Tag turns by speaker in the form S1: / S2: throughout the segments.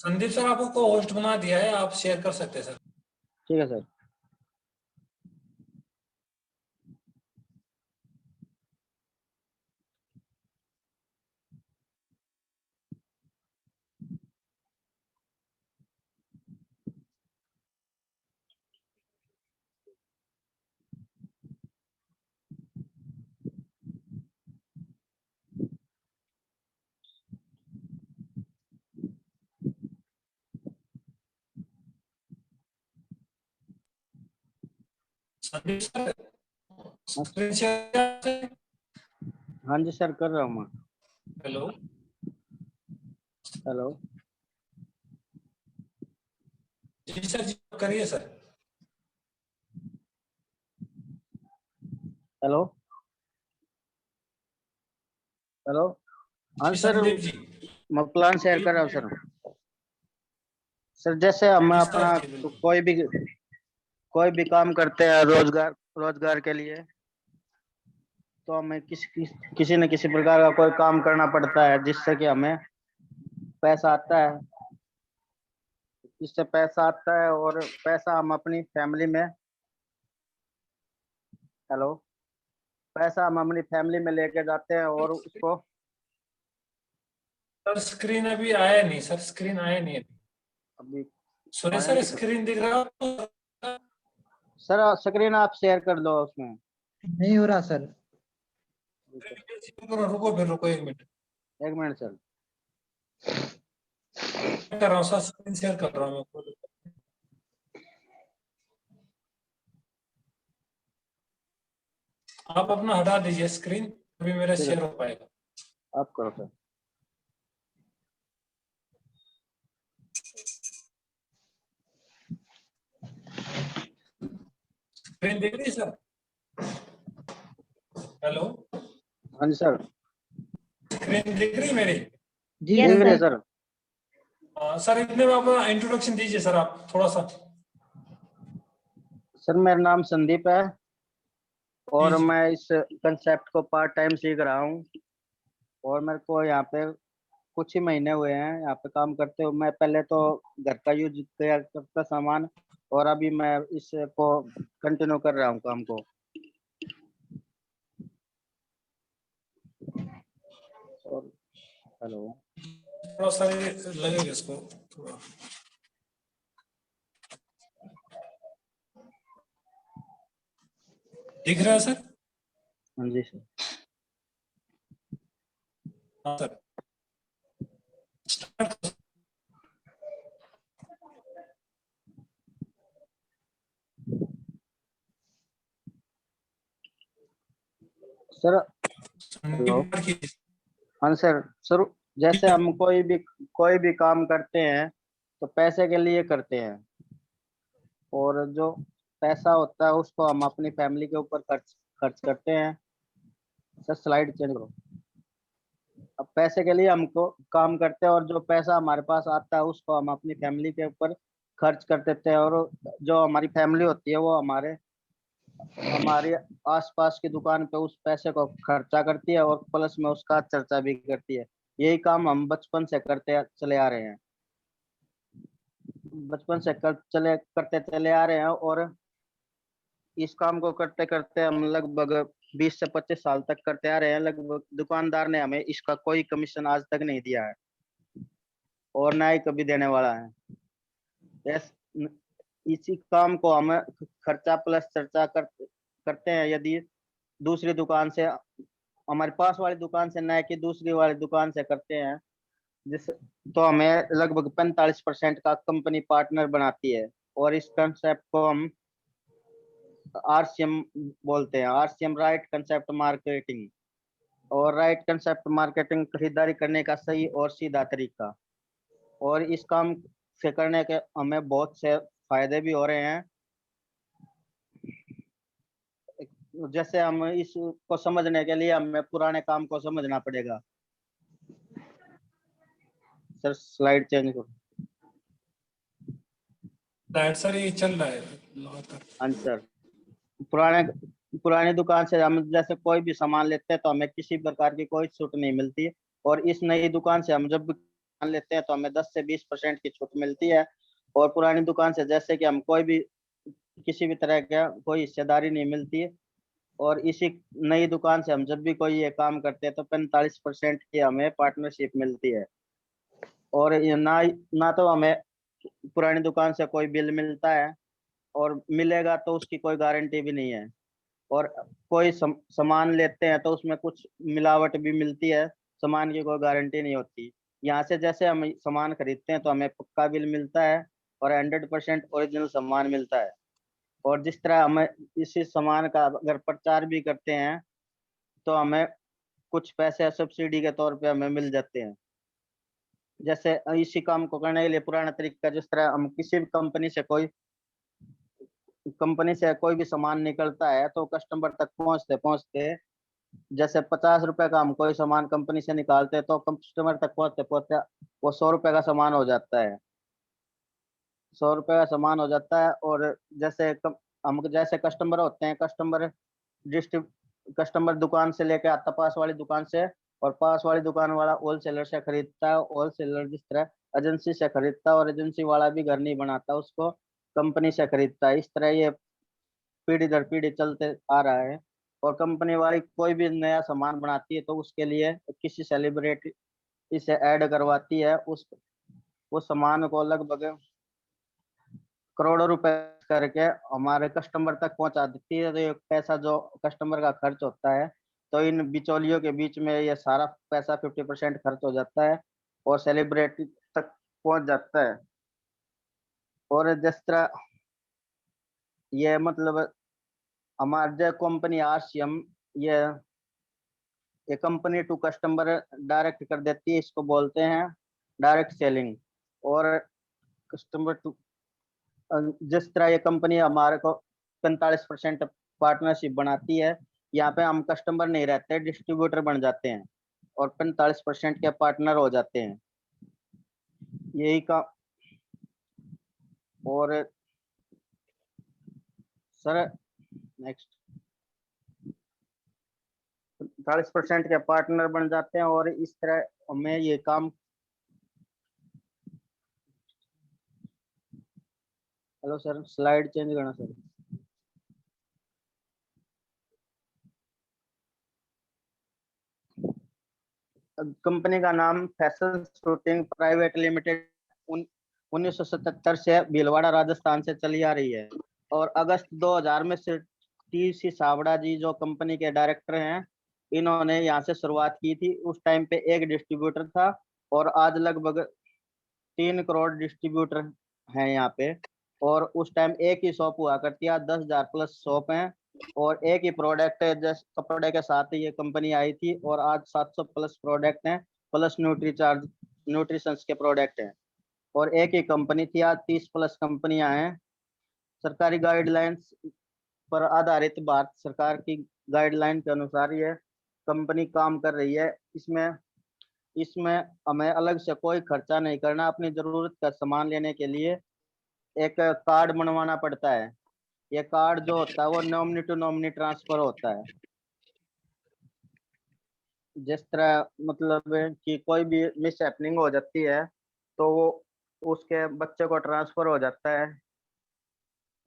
S1: Sandeep sir, आपको को host बना दिया है, आप शेयर कर सकते हैं सर।
S2: ठीक है सर।
S1: संदीप सर,
S2: हाँ
S1: स्क्रीन शेयर।
S2: हाँ जी सर, कर रहा हूँ मैं।
S1: हेलो।
S2: हेलो।
S1: जी सर, जी करिए सर।
S2: हेलो। हेलो। हाँ
S1: जी
S2: सर,
S1: संदीप जी।
S2: मैं प्लान शेयर कर रहा हूँ सर। सर जैसे हम
S1: जी
S2: अपना
S1: सर, जी बिल्कुल।
S2: कोई भी काम करते हैं रोजगार रोजगार के लिए, तो हमें किसी न किसी प्रकार का कोई काम करना पड़ता है जिससे कि हमें पैसा आता है। इससे पैसा आता है और पैसा हम अपनी फैमिली में, हेलो, पैसा हम अपनी फैमिली में लेके जाते हैं और उसको
S1: सर स्क्रीन अभी आया नहीं सर, स्क्रीन आया नहीं अभी।
S2: अभी
S1: सुरेश
S2: आया
S1: सर,
S2: नहीं।
S1: स्क्रीन दिख रहा है?
S2: सर स्क्रीन आप शेयर कर दो उसमें।
S3: नहीं हो रहा सर।
S1: रुको फिर, रुको 1 मिनट।
S2: 1 minute sir.
S1: कर रहा हूँ सर, स्क्रीन शेयर कर रहा हूँ मैं खुद। आप अपना हटा दीजिए स्क्रीन, अभी मेरा
S2: ठीक है,
S1: शेयर हो पाएगा।
S2: आप करो सर।
S1: स्क्रीन दिख रही है सर? हेलो।
S2: हाँ जी सर।
S1: स्क्रीन दिख रही है मेरी?
S3: जी
S2: देख रहे हैं
S3: सर।
S2: सर।
S1: सर इतने में अपना इंट्रोडक्शन दीजिए सर, आप थोड़ा सा।
S2: सर मेरा नाम संदीप है और
S1: जी।
S2: मैं इस कंसेप्ट को पार्ट टाइम सीख रहा हूँ। और मेरे को यहाँ पे कुछ ही महीने हुए हैं यहाँ पे काम करते हुए। मैं पहले तो घर का यूज किया करता सामान, और अभी मैं इसको कंटिन्यू कर रहा हूँ काम को। और हेलो।
S1: थोड़ा सा ये लगेगा इसको थोड़ा। दिख रहा है सर?
S2: हाँ जी सर।
S1: हाँ सर। स्टार्ट।
S2: Sir hello. हाँ सर। सर जैसे हम कोई भी काम करते हैं तो पैसे के लिए करते हैं, और जो पैसा होता है उसको हम अपनी फैमिली के ऊपर खर्च खर्च करते हैं। सर स्लाइड चेंज करो। अब पैसे के लिए हमको काम करते हैं और जो पैसा हमारे पास आता है उसको हम अपनी फैमिली के ऊपर खर्च कर देते हैं, और जो हमारी फैमिली होती है वो हमारे आसपास की दुकान पे उस पैसे को खर्चा करती है, और प्लस में उसका चर्चा भी करती है। यही काम हम बचपन से करते चले आ रहे हैं। बचपन से करते चले आ रहे हैं, और इस काम को करते करते हम लगभग 20 से 25 साल तक करते आ रहे हैं। लगभग दुकानदार ने हमें इसका कोई कमीशन आज तक नहीं दिया है, और ना ही कभी देने वाला है। यस, इसी काम को हम खर्चा प्लस चर्चा करते हैं। यदि दूसरी दुकान से, हमारे पास वाली दुकान से ना कि दूसरी वाली दुकान से करते हैं, जिस तो हमें लगभग 45% का कंपनी पार्टनर बनाती है। और इस कंसेप्ट को हम आरसीएम बोलते हैं, आरसीएम, राइट कंसेप्ट मार्केटिंग। और राइट कंसेप्ट मार्केटिंग खरीदारी करने का सही और सीधा तरीका। और इस काम से करने के हमें बहुत से फायदे भी हो रहे हैं। जैसे हम इसको समझने के लिए हमें पुराने काम को समझना पड़ेगा। सर स्लाइड चेंज करो।
S1: सर ये चल रहा है लगातार।
S2: हाँ जी सर। पुराने पुरानी दुकान से हम जैसे कोई भी सामान लेते हैं तो हमें किसी प्रकार की कोई छूट नहीं मिलती, और इस नई दुकान से हम जब लेते हैं तो हमें 10 से 20% की छूट मिलती है। और पुरानी दुकान से जैसे कि हम कोई भी किसी भी तरह का कोई हिस्सेदारी नहीं मिलती है। और इसी नई दुकान से हम जब भी कोई ये काम करते हैं तो 45% की हमें पार्टनरशिप मिलती है। और ये ना ना तो हमें पुरानी दुकान से कोई बिल मिलता है, और मिलेगा तो उसकी कोई गारंटी भी नहीं है। और कोई सामान लेते हैं तो उसमें कुछ मिलावट भी मिलती है, सामान की कोई गारंटी नहीं होती। यहाँ से जैसे हम सामान खरीदते हैं तो हमें पक्का बिल मिलता है और 100% ओरिजिनल सामान मिलता है। और जिस तरह हमें इसी सामान का अगर प्रचार भी करते हैं तो हमें कुछ पैसे सब्सिडी के तौर पे हमें मिल जाते हैं। जैसे इसी काम को करने के लिए पुराना तरीका, जिस तरह हम किसी भी कंपनी से कोई भी सामान निकलता है तो कस्टमर तक पहुंचते पहुंचते, जैसे 50 रुपए का हम कोई सामान कंपनी से निकालते हैं तो कस्टमर तक पहुंचते पहुंचते वो 100 रुपए का सामान हो जाता है। 100 रुपए का सामान हो जाता है। और हम जैसे कस्टमर होते हैं, डिस्ट्रिब कस्टमर दुकान से लेके आता पास वाली दुकान से, और पास वाली दुकान वाला होलसेलर से खरीदता है, होलसेलर जिस तरह एजेंसी से खरीदता है, और एजेंसी वाला भी घर नहीं बनाता, उसको कंपनी से खरीदता है। इस तरह ये पीढ़ी दर पीढ़ी चलते आ रहा है। और कंपनी वाली कोई भी नया सामान बनाती है तो उसके लिए किसी सेलिब्रिटी इसे ऐड करवाती है, उस सामान को लगभग करोड़ों रुपए करके हमारे कस्टमर तक पहुंचा देती है। तो ये पैसा जो कस्टमर का खर्च होता है, तो इन बिचौलियों के बीच में ये सारा पैसा 50% खर्च हो जाता है और सेलिब्रिटी तक पहुंच जाता है। और जिस तरह ये मतलब हमारे जो कंपनी आरसीएम, ये ये कंपनी टू कस्टमर डायरेक्ट कर देती है, इसको बोलते हैं डायरेक्ट सेलिंग। और कस्टमर टू, जिस तरह ये कंपनी हमारे को 45% पार्टनरशिप बनाती है, यहाँ पे हम कस्टमर नहीं रहते, डिस्ट्रीब्यूटर बन जाते हैं और 45% के पार्टनर हो जाते हैं। यही का। और सर नेक्स्ट, 45% के पार्टनर बन जाते हैं और इस तरह हमें ये काम। हेलो सर, स्लाइड चेंज करना सर। कंपनी का नाम फैशन शूटिंग प्राइवेट लिमिटेड 1977 से भीलवाड़ा राजस्थान से चली आ रही है। और अगस्त 2000 में से टी.सी. सावड़ा जी जो कंपनी के डायरेक्टर हैं, इन्होंने यहाँ से शुरुआत की थी। उस टाइम पे एक डिस्ट्रीब्यूटर था और आज लगभग 3 करोड़ डिस्ट्रीब्यूटर हैं यहाँ पे। और उस टाइम एक ही शॉप हुआ करती है, 10,000 प्लस शॉप हैं और एक ही प्रोडक्ट है। जैसे कपड़े के साथ ही ये कंपनी आई थी और आज 700 प्लस प्रोडक्ट हैं, प्लस न्यूट्रिशंस के प्रोडक्ट हैं। और एक ही कंपनी थी, आज 30 प्लस कंपनियां हैं। सरकारी गाइडलाइंस पर आधारित, भारत सरकार की गाइडलाइन के अनुसार ये कंपनी काम कर रही है। इसमें इसमें हमें अलग से कोई खर्चा नहीं करना। अपनी जरूरत का सामान लेने के लिए एक कार्ड बनवाना पड़ता है। ये कार्ड जो होता है वो नॉमिनी टू नॉमिनी ट्रांसफर होता है। जिस तरह मतलब कि कोई भी मिस हैपनिंग हो जाती है तो वो उसके बच्चे को ट्रांसफर हो जाता है।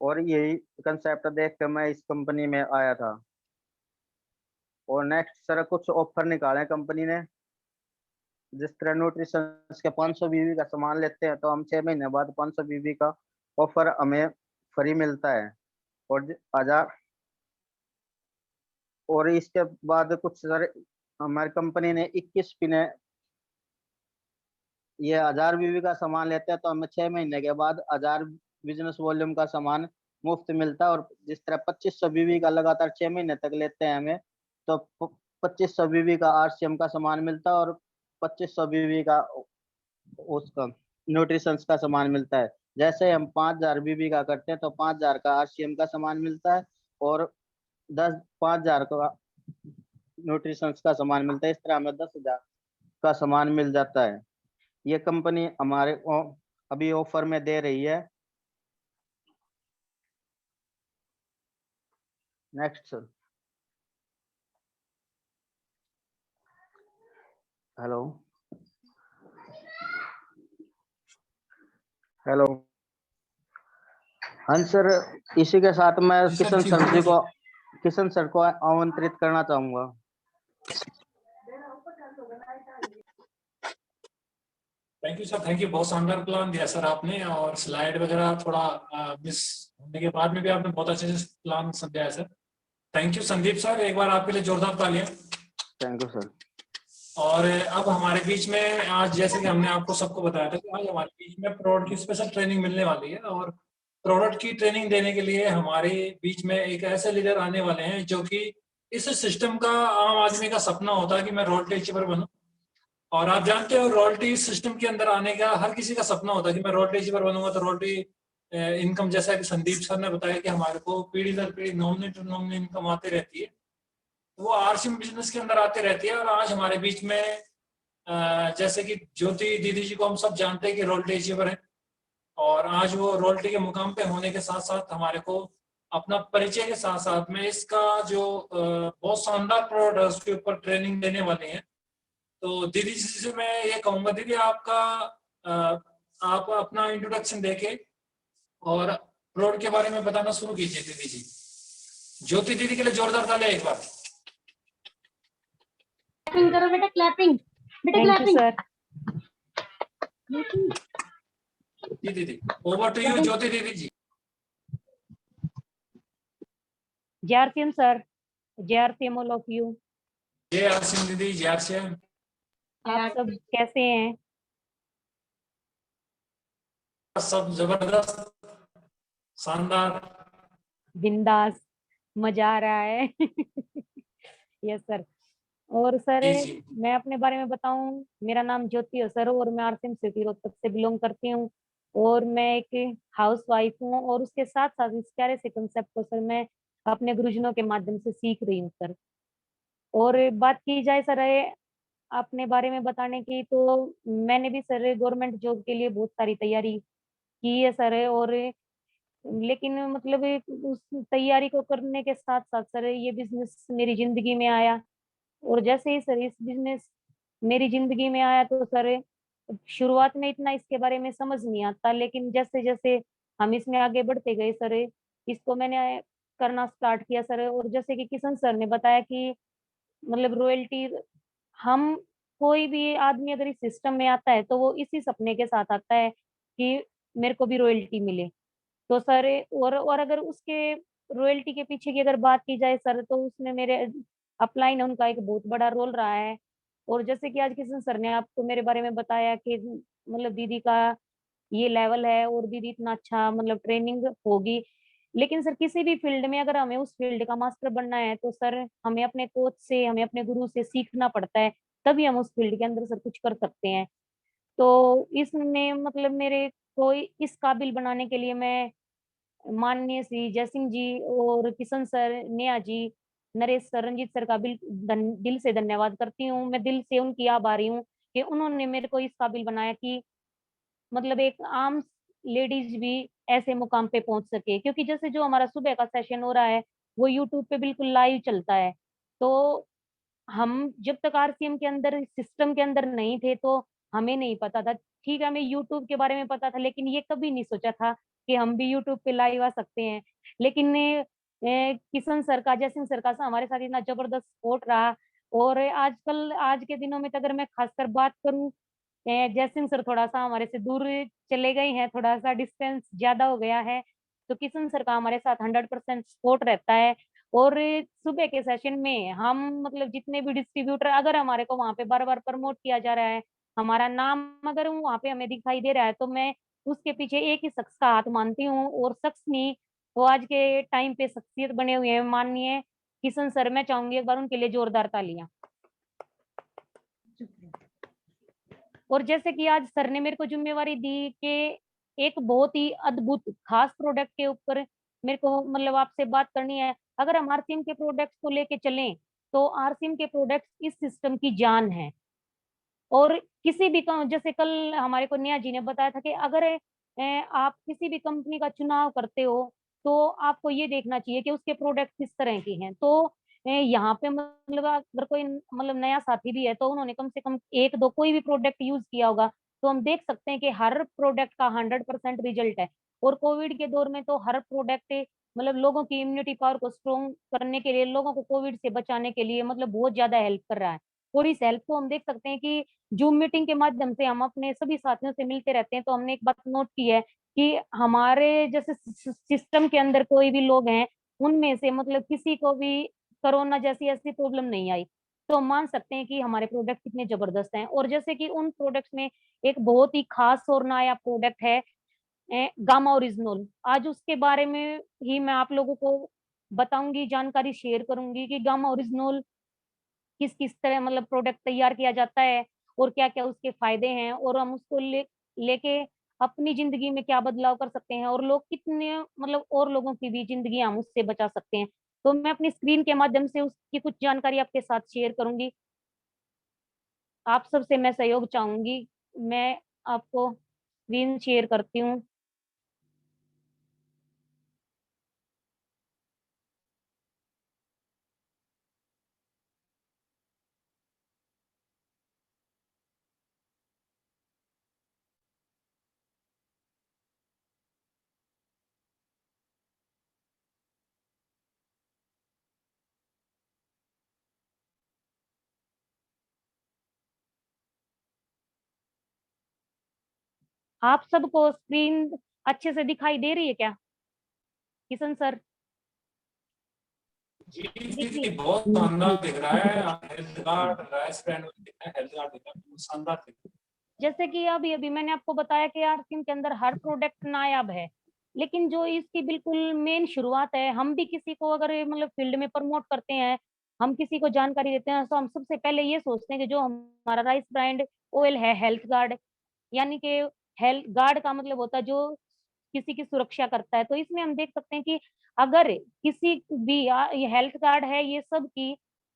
S2: और यही कंसेप्ट देख के मैं इस कंपनी में आया था। और नेक्स्ट सर कुछ ऑफर निकाले कंपनी ने। जिस तरह न्यूट्रिशन के 500 बीबी का सामान लेते हैं तो हम 6 महीने बाद 500 बीबी का ऑफर हमें फ्री मिलता है। और 1000, और इसके बाद कुछ सर हमारी कंपनी ने 21 पिने, ये 1000 बीबी का सामान लेते हैं तो हमें 6 महीने के बाद 1000 बिजनेस वॉल्यूम का सामान मुफ्त मिलता है। और जिस तरह 2500 बीबी का लगातार 6 महीने तक लेते हैं हमें, तो 2500 बीबी का आरसीएम का सामान मिलता है और 2500 बीबी का उसका न्यूट्रिशंस का सामान मिलता है। जैसे हम 5000 बीबी का करते हैं तो 5000 का आरसीएम का सामान मिलता है और 5000 का न्यूट्रिशंस का सामान मिलता है। इस तरह हमें 10,000 का सामान मिल जाता है। ये कंपनी हमारे को अभी ऑफर में दे रही है। Next sir. हेलो। हेलो। हाँ सर, इसी के साथ मैं
S1: जी सर, जी बोलिए जी।
S2: किशन सर को आमंत्रित करना चाहूंगा।
S1: Thank you sir, thank you. बहुत शानदार प्लान दिया सर आपने, और स्लाइड वगैरह थोड़ा मिस होने के बाद में भी आपने बहुत अच्छे से प्लान समझाया sir. Thank you Sandeep sir, एक बार आपके लिए जोरदार तालियां।
S2: Thank you sir.
S1: और अब हमारे बीच में आज, जैसे कि हमने आपको सबको बताया था कि आज हमारे बीच में प्रोडक्ट की स्पेशल ट्रेनिंग मिलने वाली है, और प्रोडक्ट की ट्रेनिंग देने के लिए हमारे बीच में एक ऐसे लीडर आने वाले हैं जो कि इस सिस्टम का, आम आदमी का सपना होता है कि मैं रॉयल्टी अचीवर बनूं। और आप जानते हो, रॉयल्टी सिस्टम के अंदर आने का हर किसी का सपना होता है कि मैं रॉयल्टी अचीवर बनूंगा तो रॉयल्टी इनकम, जैसा कि संदीप सर ने बताया कि हमारे को पीढ़ी दर पीढ़ी नॉमिनी टू नॉमिनी इनकम आती रहती है, वो आरसीएम बिजनेस के अंदर आती रहती है। और आज हमारे बीच में जैसे कि ज्योति दीदी जी को हम सब जानते हैं कि रॉयल्टी अचीवर है, और आज वो रॉयल्टी के मुकाम पे होने के साथ साथ हमारे को अपना परिचय के साथ साथ में इसका जो बहुत शानदार प्रोडक्ट है उसके ऊपर ट्रेनिंग देने वाले हैं। तो दीदी जी से मैं ये कहूंगा, दीदी आपका आप अपना इंट्रोडक्शन देके और प्रोडक्ट के बारे में बताना शुरू कीजिए दीदी जी। ज्योति दीदी के लिए जोरदार तालियां एक बार।
S4: क्लैपिंग करो बेटा, क्लैपिंग बेटा, क्लैपिंग सर।
S1: जी दीदी, ओवर टू यू ज्योति दीदी जी।
S4: जय आरसीएम सर, जय आरसीएम ऑल ऑफ यू।
S1: जय आरसीएम दीदी, जय आरसीएम।
S4: आप सब कैसे हैं?
S1: सब जबरदस्त, शानदार,
S4: बिंदास, मजा आ रहा है। Yes sir. और सर,
S1: जी जी।
S4: मैं अपने बारे में बताऊं, मेरा नाम ज्योति है सर, और मैं आरसीएम सिटी रोहतक से बिलोंग करती हूँ, और मैं एक हाउस वाइफ हूँ, और उसके साथ साथ इस प्यारे से कंसेप्ट को सर मैं अपने गुरुजनों के माध्यम से सीख रही हूँ सर। और बात की जाए सर अपने बारे में बताने की, तो मैंने भी सर गवर्नमेंट जॉब के लिए बहुत सारी तैयारी की है सर। और लेकिन मतलब उस तैयारी को करने के साथ साथ सर ये बिजनेस मेरी जिंदगी में आया, और जैसे ही सर इस बिजनेस मेरी जिंदगी में आया तो सर शुरुआत में इतना इसके बारे में समझ नहीं आता, लेकिन जैसे जैसे हम इसमें आगे बढ़ते गए सर, इसको मैंने करना स्टार्ट किया सर। और जैसे कि किशन सर ने बताया कि मतलब रॉयल्टी, हम कोई भी आदमी अगर इस सिस्टम में आता है तो वो इसी सपने के साथ आता है कि मेरे को भी रॉयल्टी मिले। तो सर और अगर उसके रॉयल्टी के पीछे की अगर बात की जाए सर, तो उसमें मेरे अपलाइन उनका एक बहुत बड़ा रोल रहा है। और जैसे कि आज किशन सर ने आपको मेरे बारे में बताया कि मतलब दीदी का ये लेवल है और दीदी इतना अच्छा मतलब ट्रेनिंग होगी, लेकिन सर किसी भी फील्ड में अगर हमें उस फील्ड का मास्टर बनना है तो सर हमें अपने कोच से, हमें अपने गुरु से सीखना पड़ता है, तभी हम उस फील्ड के अंदर सर कुछ कर सकते हैं। तो इसमें मतलब मेरे को इस काबिल बनाने के लिए मैं माननीय श्री जयसिंह जी और Kishan sir, Neha ji, Naresh sir, Ranjit sir का दिल से धन्यवाद करती हूँ। मैं दिल से उनकी आभारी हूँ कि उन्होंने मेरे को इस काबिल बनाया कि मतलब एक आम लेडीज भी ऐसे मुकाम पे पहुंच सके। क्योंकि जैसे जो हमारा सुबह का सेशन हो रहा है वो यूट्यूब पे बिल्कुल लाइव चलता है, तो हम जब तक आरसीएम के अंदर सिस्टम के अंदर नहीं थे तो हमें नहीं पता था। ठीक है, हमें यूट्यूब के बारे में पता था, लेकिन ये कभी नहीं सोचा था कि हम भी यूट्यूब पे लाइव आ सकते हैं। लेकिन किशन सर का, जयसिंह सर का हमारे साथ इतना जबरदस्त सपोर्ट रहा। और आजकल आज के दिनों में तो अगर मैं खासकर बात करूं, जयसिंह सर थोड़ा सा हमारे से दूर चले गए हैं, थोड़ा सा डिस्टेंस ज्यादा हो गया है, तो किशन सर का हमारे साथ 100% सपोर्ट रहता है। और सुबह के सेशन में हम मतलब जितने भी डिस्ट्रीब्यूटर, अगर हमारे को वहां पे बार बार प्रमोट किया जा रहा है, हमारा नाम अगर वहां पे हमें दिखाई दे रहा है, तो मैं उसके पीछे एक ही शख्स का हाथ मानती हूँ, और शख्स नहीं, वो आज के टाइम पे शख्सियत बने हुए हैं, माननीय किशन सर। मैं चाहूंगी एक बार उनके लिए जोरदार तालियां। और जैसे कि आज सर ने मेरे को जिम्मेवारी दी कि एक बहुत ही अद्भुत खास प्रोडक्ट के ऊपर मेरे को मतलब आपसे बात करनी है। अगर हम आरसीएम के प्रोडक्ट्स को लेके चलें तो आरसीएम के प्रोडक्ट्स इस सिस्टम की जान है। और किसी भी जैसे कल हमारे को नेहा जी ने बताया था कि अगर आप किसी भी कंपनी का चुनाव करते हो तो आपको ये देखना चाहिए कि उसके प्रोडक्ट किस तरह के हैं। तो यहाँ पे मतलब अगर कोई मतलब नया साथी भी है तो उन्होंने कम से कम एक दो कोई भी प्रोडक्ट यूज किया होगा, तो हम देख सकते हैं कि हर प्रोडक्ट का 100% रिजल्ट है। और कोविड के दौर में तो हर प्रोडक्ट मतलब लोगों की इम्यूनिटी पावर को स्ट्रॉन्ग करने के लिए, लोगों को कोविड से बचाने के लिए मतलब बहुत ज़्यादा हेल्प कर रहा है। और इस हेल्प को हम देख सकते हैं कि ज़ूम मीटिंग के माध्यम से हम अपने सभी साथियों से मिलते रहते हैं, तो हमने एक बात नोट की है कि हमारे जैसे सिस्टम के अंदर कोई भी लोग हैं, उनमें से मतलब किसी को भी कोरोना जैसी ऐसी प्रॉब्लम नहीं आई। तो हम मान सकते हैं कि हमारे प्रोडक्ट कितने ज़बरदस्त हैं। और जैसे कि उन प्रोडक्ट्स में एक बहुत ही ख़ास और नया प्रोडक्ट है गामा ओरिजिनल। आज उसके बारे में ही मैं आप लोगों को बताऊँगी, जानकारी शेयर करूँगी कि गामा ओरिजिनल किस-किस तरह मतलब प्रोडक्ट तैयार किया जाता है और क्या-क्या उसके फ़ायदे हैं, और हम उसको लेके अपनी ज़िंदगी में क्या बदलाव कर सकते हैं, और लोग कितने मतलब और लोगों की भी ज़िंदगी हम उससे बचा सकते हैं। तो मैं अपनी स्क्रीन के माध्यम से उसकी कुछ जानकारी आपके साथ शेयर करूँगी। आप सबसे मैं सहयोग चाहूँगी। मैं आपको स्क्रीन शेयर करती हूँ। आप सबको स्क्रीन अच्छे से दिखाई दे रही है क्या? किशन सर,
S1: जी,
S4: दिख रही
S1: जी,
S4: है?
S1: बहुत शानदार दिख रहा है। हेल्थ गार्ड, राइस ब्रांड दिख रहा है, हेल्थ गार्ड दिख रहा है, बहुत शानदार दिख रहा है।
S4: जैसे कि अभी-अभी मैंने आपको बताया कि आरसीएम के अंदर हर प्रोडक्ट नायाब है। लेकिन जो इसकी बिल्कुल मेन शुरुआत है, हम भी किसी को अगर मतलब फील्ड में प्रमोट करते हैं, हम किसी को जानकारी देते हैं, तो हम सबसे पहले ये सोचते हैं कि जो हमारा राइस ब्रांड ऑयल है हेल्थ गार्ड, यानी कि हेल्थ गार्ड का मतलब होता है जो किसी की सुरक्षा करता है। तो इसमें हम देख सकते हैं कि अगर किसी भी ये हेल्थ गार्ड है, ये सब की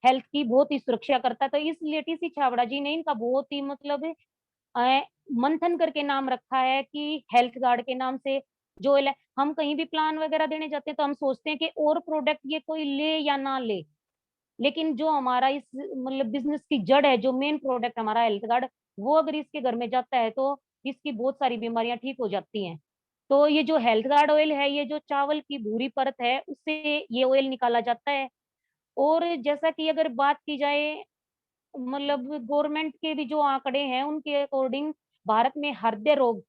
S4: हेल्थ की बहुत ही सुरक्षा करता है। तो इसलिए टीसी छाबड़ा जी ने इनका बहुत ही मतलब अ, मंथन करके नाम रखा है कि हेल्थ गार्ड के नाम से जो हम कहीं भी प्लान वगैरह देने जाते हैं तो हम सोचते हैं कि और प्रोडक्ट ये कोई ले या ना ले। लेकिन जो हमारा इस मतलब बिज़नेस की जड़ है, जो मेन प्रोडक्ट हमारा हेल्थ गार्ड, वो अगर इसके घर में जाता है तो इसकी बहुत सारी बीमारियाँ ठीक हो जाती हैं। तो ये जो हेल्थ गार्ड ऑयल है, ये जो चावल की भूरी परत है, उससे ये ऑयल निकाला जाता है। और जैसा कि अगर बात की जाए मतलब गवर्नमेंट के भी जो आंकड़े हैं, उनके अकॉर्डिंग भारत में हृदय रोग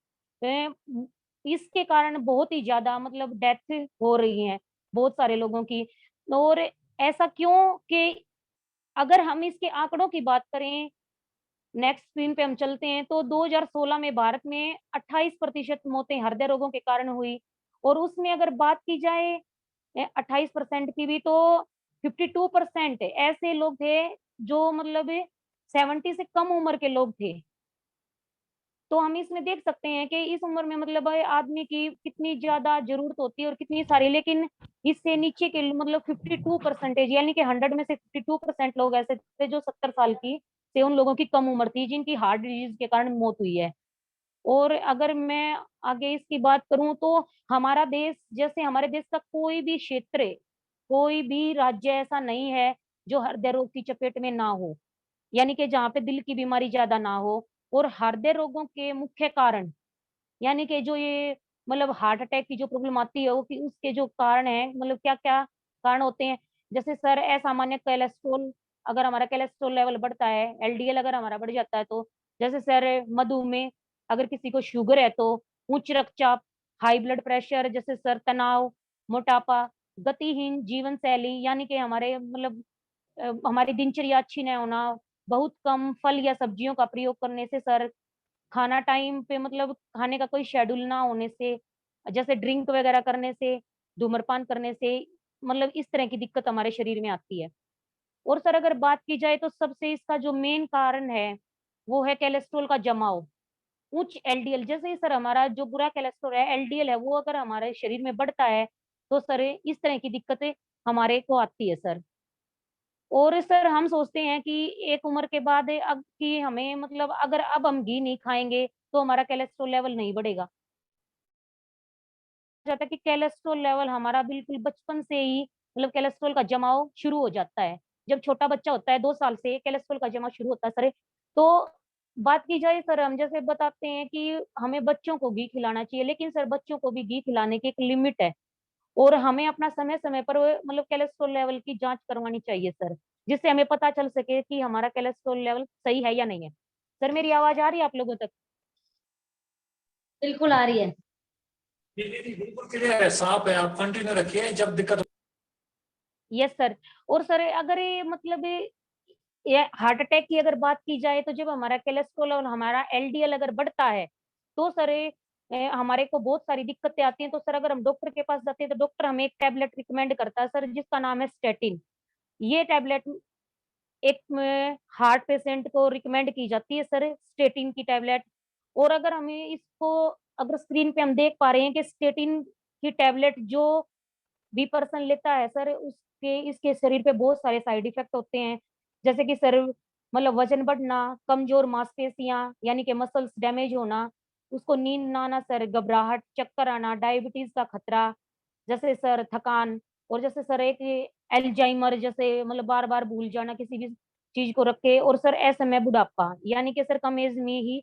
S4: इसके कारण बहुत ही ज़्यादा मतलब डेथ हो रही है, बहुत सारे लोगों की। और ऐसा क्यों कि अगर हम इसके आंकड़ों की बात करें, नेक्स्ट स्क्रीन पे हम चलते हैं, तो 2016 में भारत में 28% मौतें हृदय रोगों के कारण हुई। और उसमें अगर बात की जाए 28% की भी, तो 52% ऐसे लोग थे जो मतलब 70 से कम उम्र के लोग थे। तो हम इसमें देख सकते हैं कि इस उम्र में मतलब आदमी की कितनी ज़्यादा ज़रूरत होती है और कितनी सारी, लेकिन इससे नीचे के मतलब 52% यानी कि 100 में से 52% लोग ऐसे थे जो 70 साल की थे, उन लोगों की कम उम्र थी जिनकी हार्ट डिजीज़ के कारण मौत हुई है। और अगर मैं आगे इसकी बात करूँ तो हमारा देश, जैसे हमारे देश का कोई भी क्षेत्र, कोई भी राज्य ऐसा नहीं है जो हृदय रोग की चपेट में ना हो। यानी कि जहाँ पे दिल की बीमारी ज़्यादा ना हो। और हृदय रोगों के मुख्य कारण, यानी कि जो ये मतलब हार्ट अटैक की जो प्रॉब्लम आती है वो कि उसके जो कारण हैं, मतलब क्या-क्या कारण होते हैं। जैसे सर असामान्य कोलेस्ट्रॉल, अगर हमारा कोलेस्ट्रॉल लेवल बढ़ता है, एलडीएल अगर हमारा बढ़ जाता है तो। जैसे सर मधुमेह, अगर किसी को शुगर है तो। उच्च रक्तचाप, हाई ब्लड प्रेशर, जैसे सर तनाव, मोटापा, गतिहीन जीवन शैली, यानी कि हमारे मतलब हमारी दिनचर्या अच्छी ना होना, बहुत कम फल या सब्जियों का प्रयोग करने से सर, खाना टाइम पे मतलब खाने का कोई शेड्यूल ना होने से, जैसे ड्रिंक वगैरह करने से, धूम्रपान करने से, मतलब इस तरह की दिक्कत हमारे शरीर में आती है। और सर अगर बात की जाए तो सबसे इसका जो मेन कारण है, वो है कोलेस्ट्रॉल का जमाव। उच्च एलडीएल, जैसे ही सर हमारा जो बुरा कोलेस्ट्रॉल है, एलडीएल है, वो अगर हमारे शरीर में बढ़ता है, तो सर इस तरह की दिक्कतें हमारे को आती है सर। और सर हम सोचते हैं कि एक उम्र के बाद अब कि हमें मतलब अगर अब हम घी नहीं खाएँगे, तो हमारा कोलेस्ट्रॉल लेवल नहीं बढ़ेगा। जाता है कि कोलेस्ट्रॉल लेवल हमारा बिल्कुल बचपन से ही मतलब कोलेस्ट्रॉल का जमाव शुरू हो जाता है। जब छोटा बच्चा होता है 2 साल से कोलेस्ट्रॉल का जमाव शुरू होता है सर, तो बात की जाए सर, हम जैसे बताते हैं कि हमें बच्चों को घी खिलाना चाहिए, लेकिन सर बच्चों को भी घी खिलाने की एक लिमिट है और हमें अपना समय समय पर मतलब कोलेस्ट्रॉल लेवल की जांच करवानी चाहिए सर, जिससे हमें पता चल सके कि हमारा कोलेस्ट्रॉल लेवल सही है या नहीं है। सर मेरी आवाज आ रही है आप लोगों तक?
S5: बिल्कुल आ रही है।
S1: जी जी जी, बिल्कुल क्लियर है, साफ है, आप कंटिन्यू रखिए, जब दिक्कत।
S4: Yes sir. और सर अगर ये मतलब ये हार्ट अटैक की अगर बात की जाए तो जब हमारा कोलेस्ट्रॉल और हमारा एलडीएल अगर बढ़ता है तो सर हमारे को बहुत सारी दिक्कतें आती हैं। तो सर अगर हम डॉक्टर के पास जाते हैं तो डॉक्टर हमें एक टैबलेट रिकमेंड करता है सर, जिसका नाम है स्टेटिन। ये टैबलेट एक हार्ट पेशेंट को रिकमेंड की जाती है सर, स्टेटिन की टैबलेट। और अगर हमें इसको अगर स्क्रीन पे हम देख पा रहे हैं कि स्टेटिन की टैबलेट जो भी पर्सन लेता है सर, उसके इसके शरीर पे बहुत सारे साइड इफेक्ट होते हैं, जैसे कि सर मतलब वजन बढ़ना, कमजोर मांसपेशियां यानी कि मसल्स डैमेज होना, उसको नींद ना आना सर, घबराहट, चक्कर आना, डायबिटीज का खतरा, जैसे सर थकान, और जैसे सर एक एल्जाइमर, जैसे मतलब बार बार भूल जाना किसी भी चीज को रख के, और सर असमय बुढ़ापा यानी कि सर कम एज में ही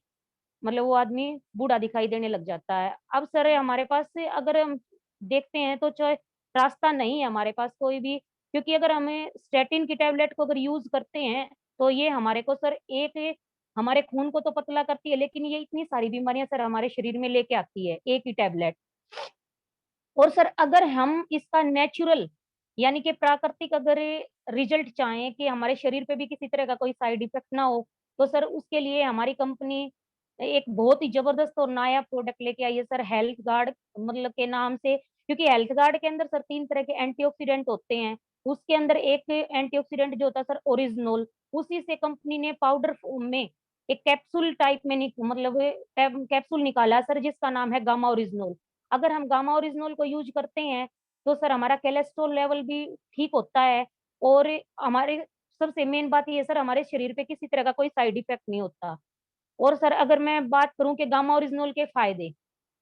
S4: मतलब वो आदमी बूढ़ा दिखाई देने लग जाता है। अब सर हमारे पास से अगर हम देखते हैं तो चाहे रास्ता नहीं है हमारे पास कोई भी, क्योंकि अगर हमें स्टेटिन की टैबलेट को अगर यूज करते हैं तो ये हमारे को सर एक हमारे खून को तो पतला करती है, लेकिन ये इतनी सारी बीमारियां सर हमारे शरीर में लेके आती है एक ही टैबलेट। और सर अगर हम इसका नेचुरल यानी कि प्राकृतिक अगर रिजल्ट चाहें कि हमारे शरीर पे भी किसी तरह का कोई साइड इफेक्ट ना हो, तो सर उसके लिए हमारी कंपनी एक बहुत ही जबरदस्त और नया प्रोडक्ट लेके आई है सर, हेल्थ गार्ड मतलब के नाम से। क्योंकि हेल्थ गार्ड के अंदर सर 3 तरह के एंटीऑक्सीडेंट होते हैं। उसके अंदर एक एंटीऑक्सीडेंट जो होता है सर ओरिजिनोल, उसी से कंपनी ने पाउडर फॉर्म में एक कैप्सूल टाइप में मतलब कैप्सूल निकाला है सर, जिसका नाम है गामा ओरिजिनोल। अगर हम गामा ओरिजिनोल को यूज करते हैं तो सर हमारा कोलेस्ट्रॉल लेवल भी ठीक होता है, और हमारे सबसे मेन बात ये है सर, हमारे शरीर पे किसी तरह का कोई साइड इफेक्ट नहीं होता। और सर अगर मैं बात करूं कि गामा ओरिजिनोल के फायदे,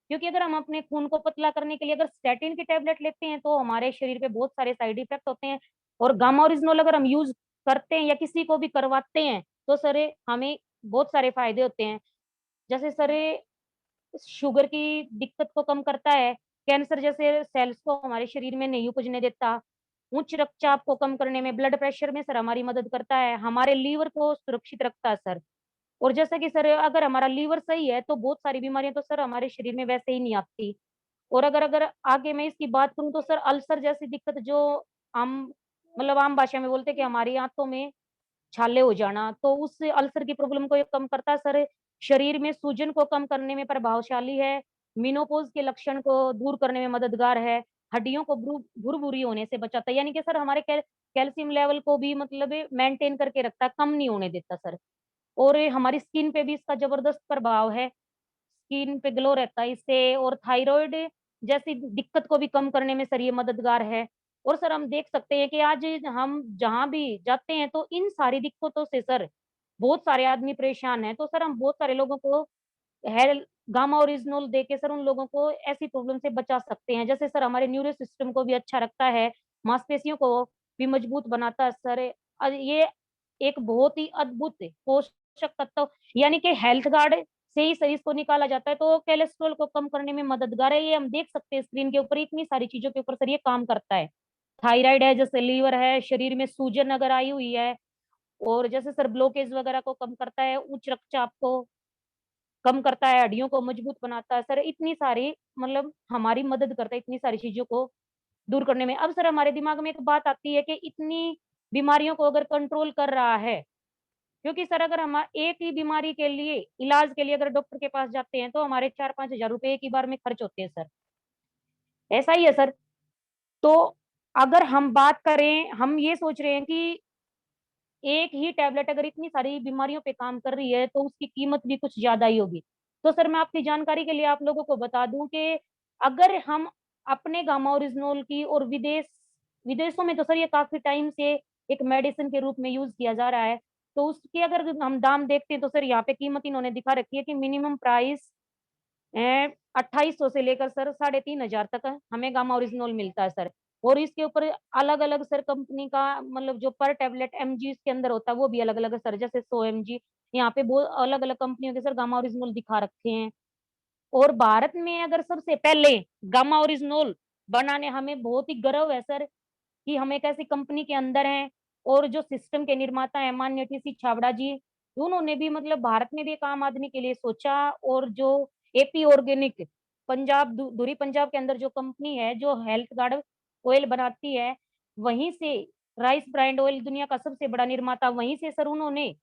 S4: क्योंकि अगर हम अपने खून को पतला करने के लिए अगर स्टेटिन की टैबलेट लेते हैं तो हमारे शरीर पे बहुत सारे साइड इफेक्ट होते हैं, और गामा ओरिजिनोल अगर हम यूज करते हैं या किसी को भी करवाते हैं तो सर हमें बहुत सारे फायदे होते हैं। जैसे सर शुगर की दिक्कत को कम करता है, कैंसर जैसे सेल्स को हमारे शरीर में नहीं उपजने देता, उच्च रक्तचाप को कम करने में, ब्लड प्रेशर में सर हमारी मदद करता है, हमारे लीवर को सुरक्षित रखता है सर। और जैसा कि सर अगर हमारा लीवर सही है तो बहुत सारी बीमारियां तो सर हमारे शरीर में वैसे ही नहीं आती। और अगर अगर आगे मैं इसकी बात करूं तो सर अल्सर जैसी दिक्कत जो आम मतलब आम भाषा में बोलते हैं कि हमारी आंतों में छाले हो जाना, तो उस अल्सर की प्रॉब्लम को ये कम करता है सर। शरीर में सूजन को कम करने में प्रभावशाली है, मेनोपॉज के लक्षण को दूर करने में मददगार है, हड्डियों को भुरभुरी होने से बचाता है, यानी कि सर हमारे कैल्शियम लेवल को भी मतलब मेंटेन करके रखता है, कम नहीं होने देता सर। और ये हमारी स्किन पे भी इसका जबरदस्त प्रभाव है, स्किन पे ग्लो रहता है इससे, और थायराइड जैसी दिक्कत को भी कम करने में सर ये मददगार है। और सर हम देख सकते हैं कि आज हम जहाँ भी जाते हैं तो इन सारी दिक्कतों से सर बहुत सारे आदमी परेशान हैं। तो सर हम बहुत सारे लोगों को हेल्थ गामा ओरिजिनल दे के सर उन लोगों को ऐसी प्रॉब्लम से बचा सकते हैं। जैसे सर हमारे न्यूरो सिस्टम को भी अच्छा रखता है, मांसपेशियों को भी मजबूत बनाता है सर। ये एक बहुत ही अद्भुत पोषक तत्व यानी कि हेल्थ कार्ड से ही सर इसको निकाला जाता है, तो कोलेस्ट्रॉल को कम करने में मददगार है। ये हम देख सकते हैं स्क्रीन के ऊपर इतनी सारी चीजों के ऊपर सर ये काम करता है। थायराइड है, जैसे लीवर है, शरीर में सूजन अगर आई हुई है, और जैसे सर ब्लॉकेज वगैरह को कम करता है, उच्च रक्तचाप को कम करता है, हड्डियों को मजबूत बनाता है सर, इतनी सारी मतलब हमारी मदद करता है इतनी सारी चीजों को दूर करने में। अब सर हमारे दिमाग में एक बात आती है कि इतनी बीमारियों को अगर कंट्रोल कर रहा है, क्योंकि सर अगर हम एक ही बीमारी के लिए इलाज के लिए अगर डॉक्टर के पास जाते हैं तो हमारे 4-5 हजार रुपए एक ही बार में खर्च होते हैं सर, ऐसा ही है सर। तो अगर हम बात करें, हम ये सोच रहे हैं कि एक ही टैबलेट अगर इतनी सारी बीमारियों पे काम कर रही है तो उसकी कीमत भी कुछ ज्यादा ही होगी। तो सर मैं आपकी जानकारी के लिए आप लोगों को बता दूं कि अगर हम अपने गामा ओरिजिनोल की, और विदेशों में तो सर ये काफी टाइम से एक मेडिसिन के रूप में यूज किया जा रहा है, तो उसके अगर हम दाम देखते हैं तो सर यहाँ पे कीमत इन्होंने दिखा रखी है कि मिनिमम प्राइस 2800 से लेकर सर 3500 तक हमें गामा ओरिजिनोल मिलता है सर। और इसके ऊपर अलग अलग सर कंपनी का मतलब जो पर टेबलेट एमजी के अंदर होता है वो भी अलग अलग है सर, जैसे 100 mg यहाँ पे बहुत अलग अलग कंपनियों के सर गामा ओरिजिनल दिखा रखे हैं। और भारत में अगर सबसे पहले गामा ओरिजिनल बनाने, हमें बहुत ही गर्व है सर कि हम एक ऐसी कंपनी के अंदर हैं। और जो सिस्टम के निर्माता है माननीय टीसी छाबड़ा जी, उन्होंने भी मतलब भारत में भी एक आम आदमी के लिए सोचा। और जो एपी ऑर्गेनिक पंजाब धुरी पंजाब के अंदर जो कंपनी है जो हेल्थ गार्ड ऑयल बनाती है, वहीं से राइस ब्रांड ऑयल दुनिया का सबसे बड़ा निर्माता, वहीं से सर उन्होंने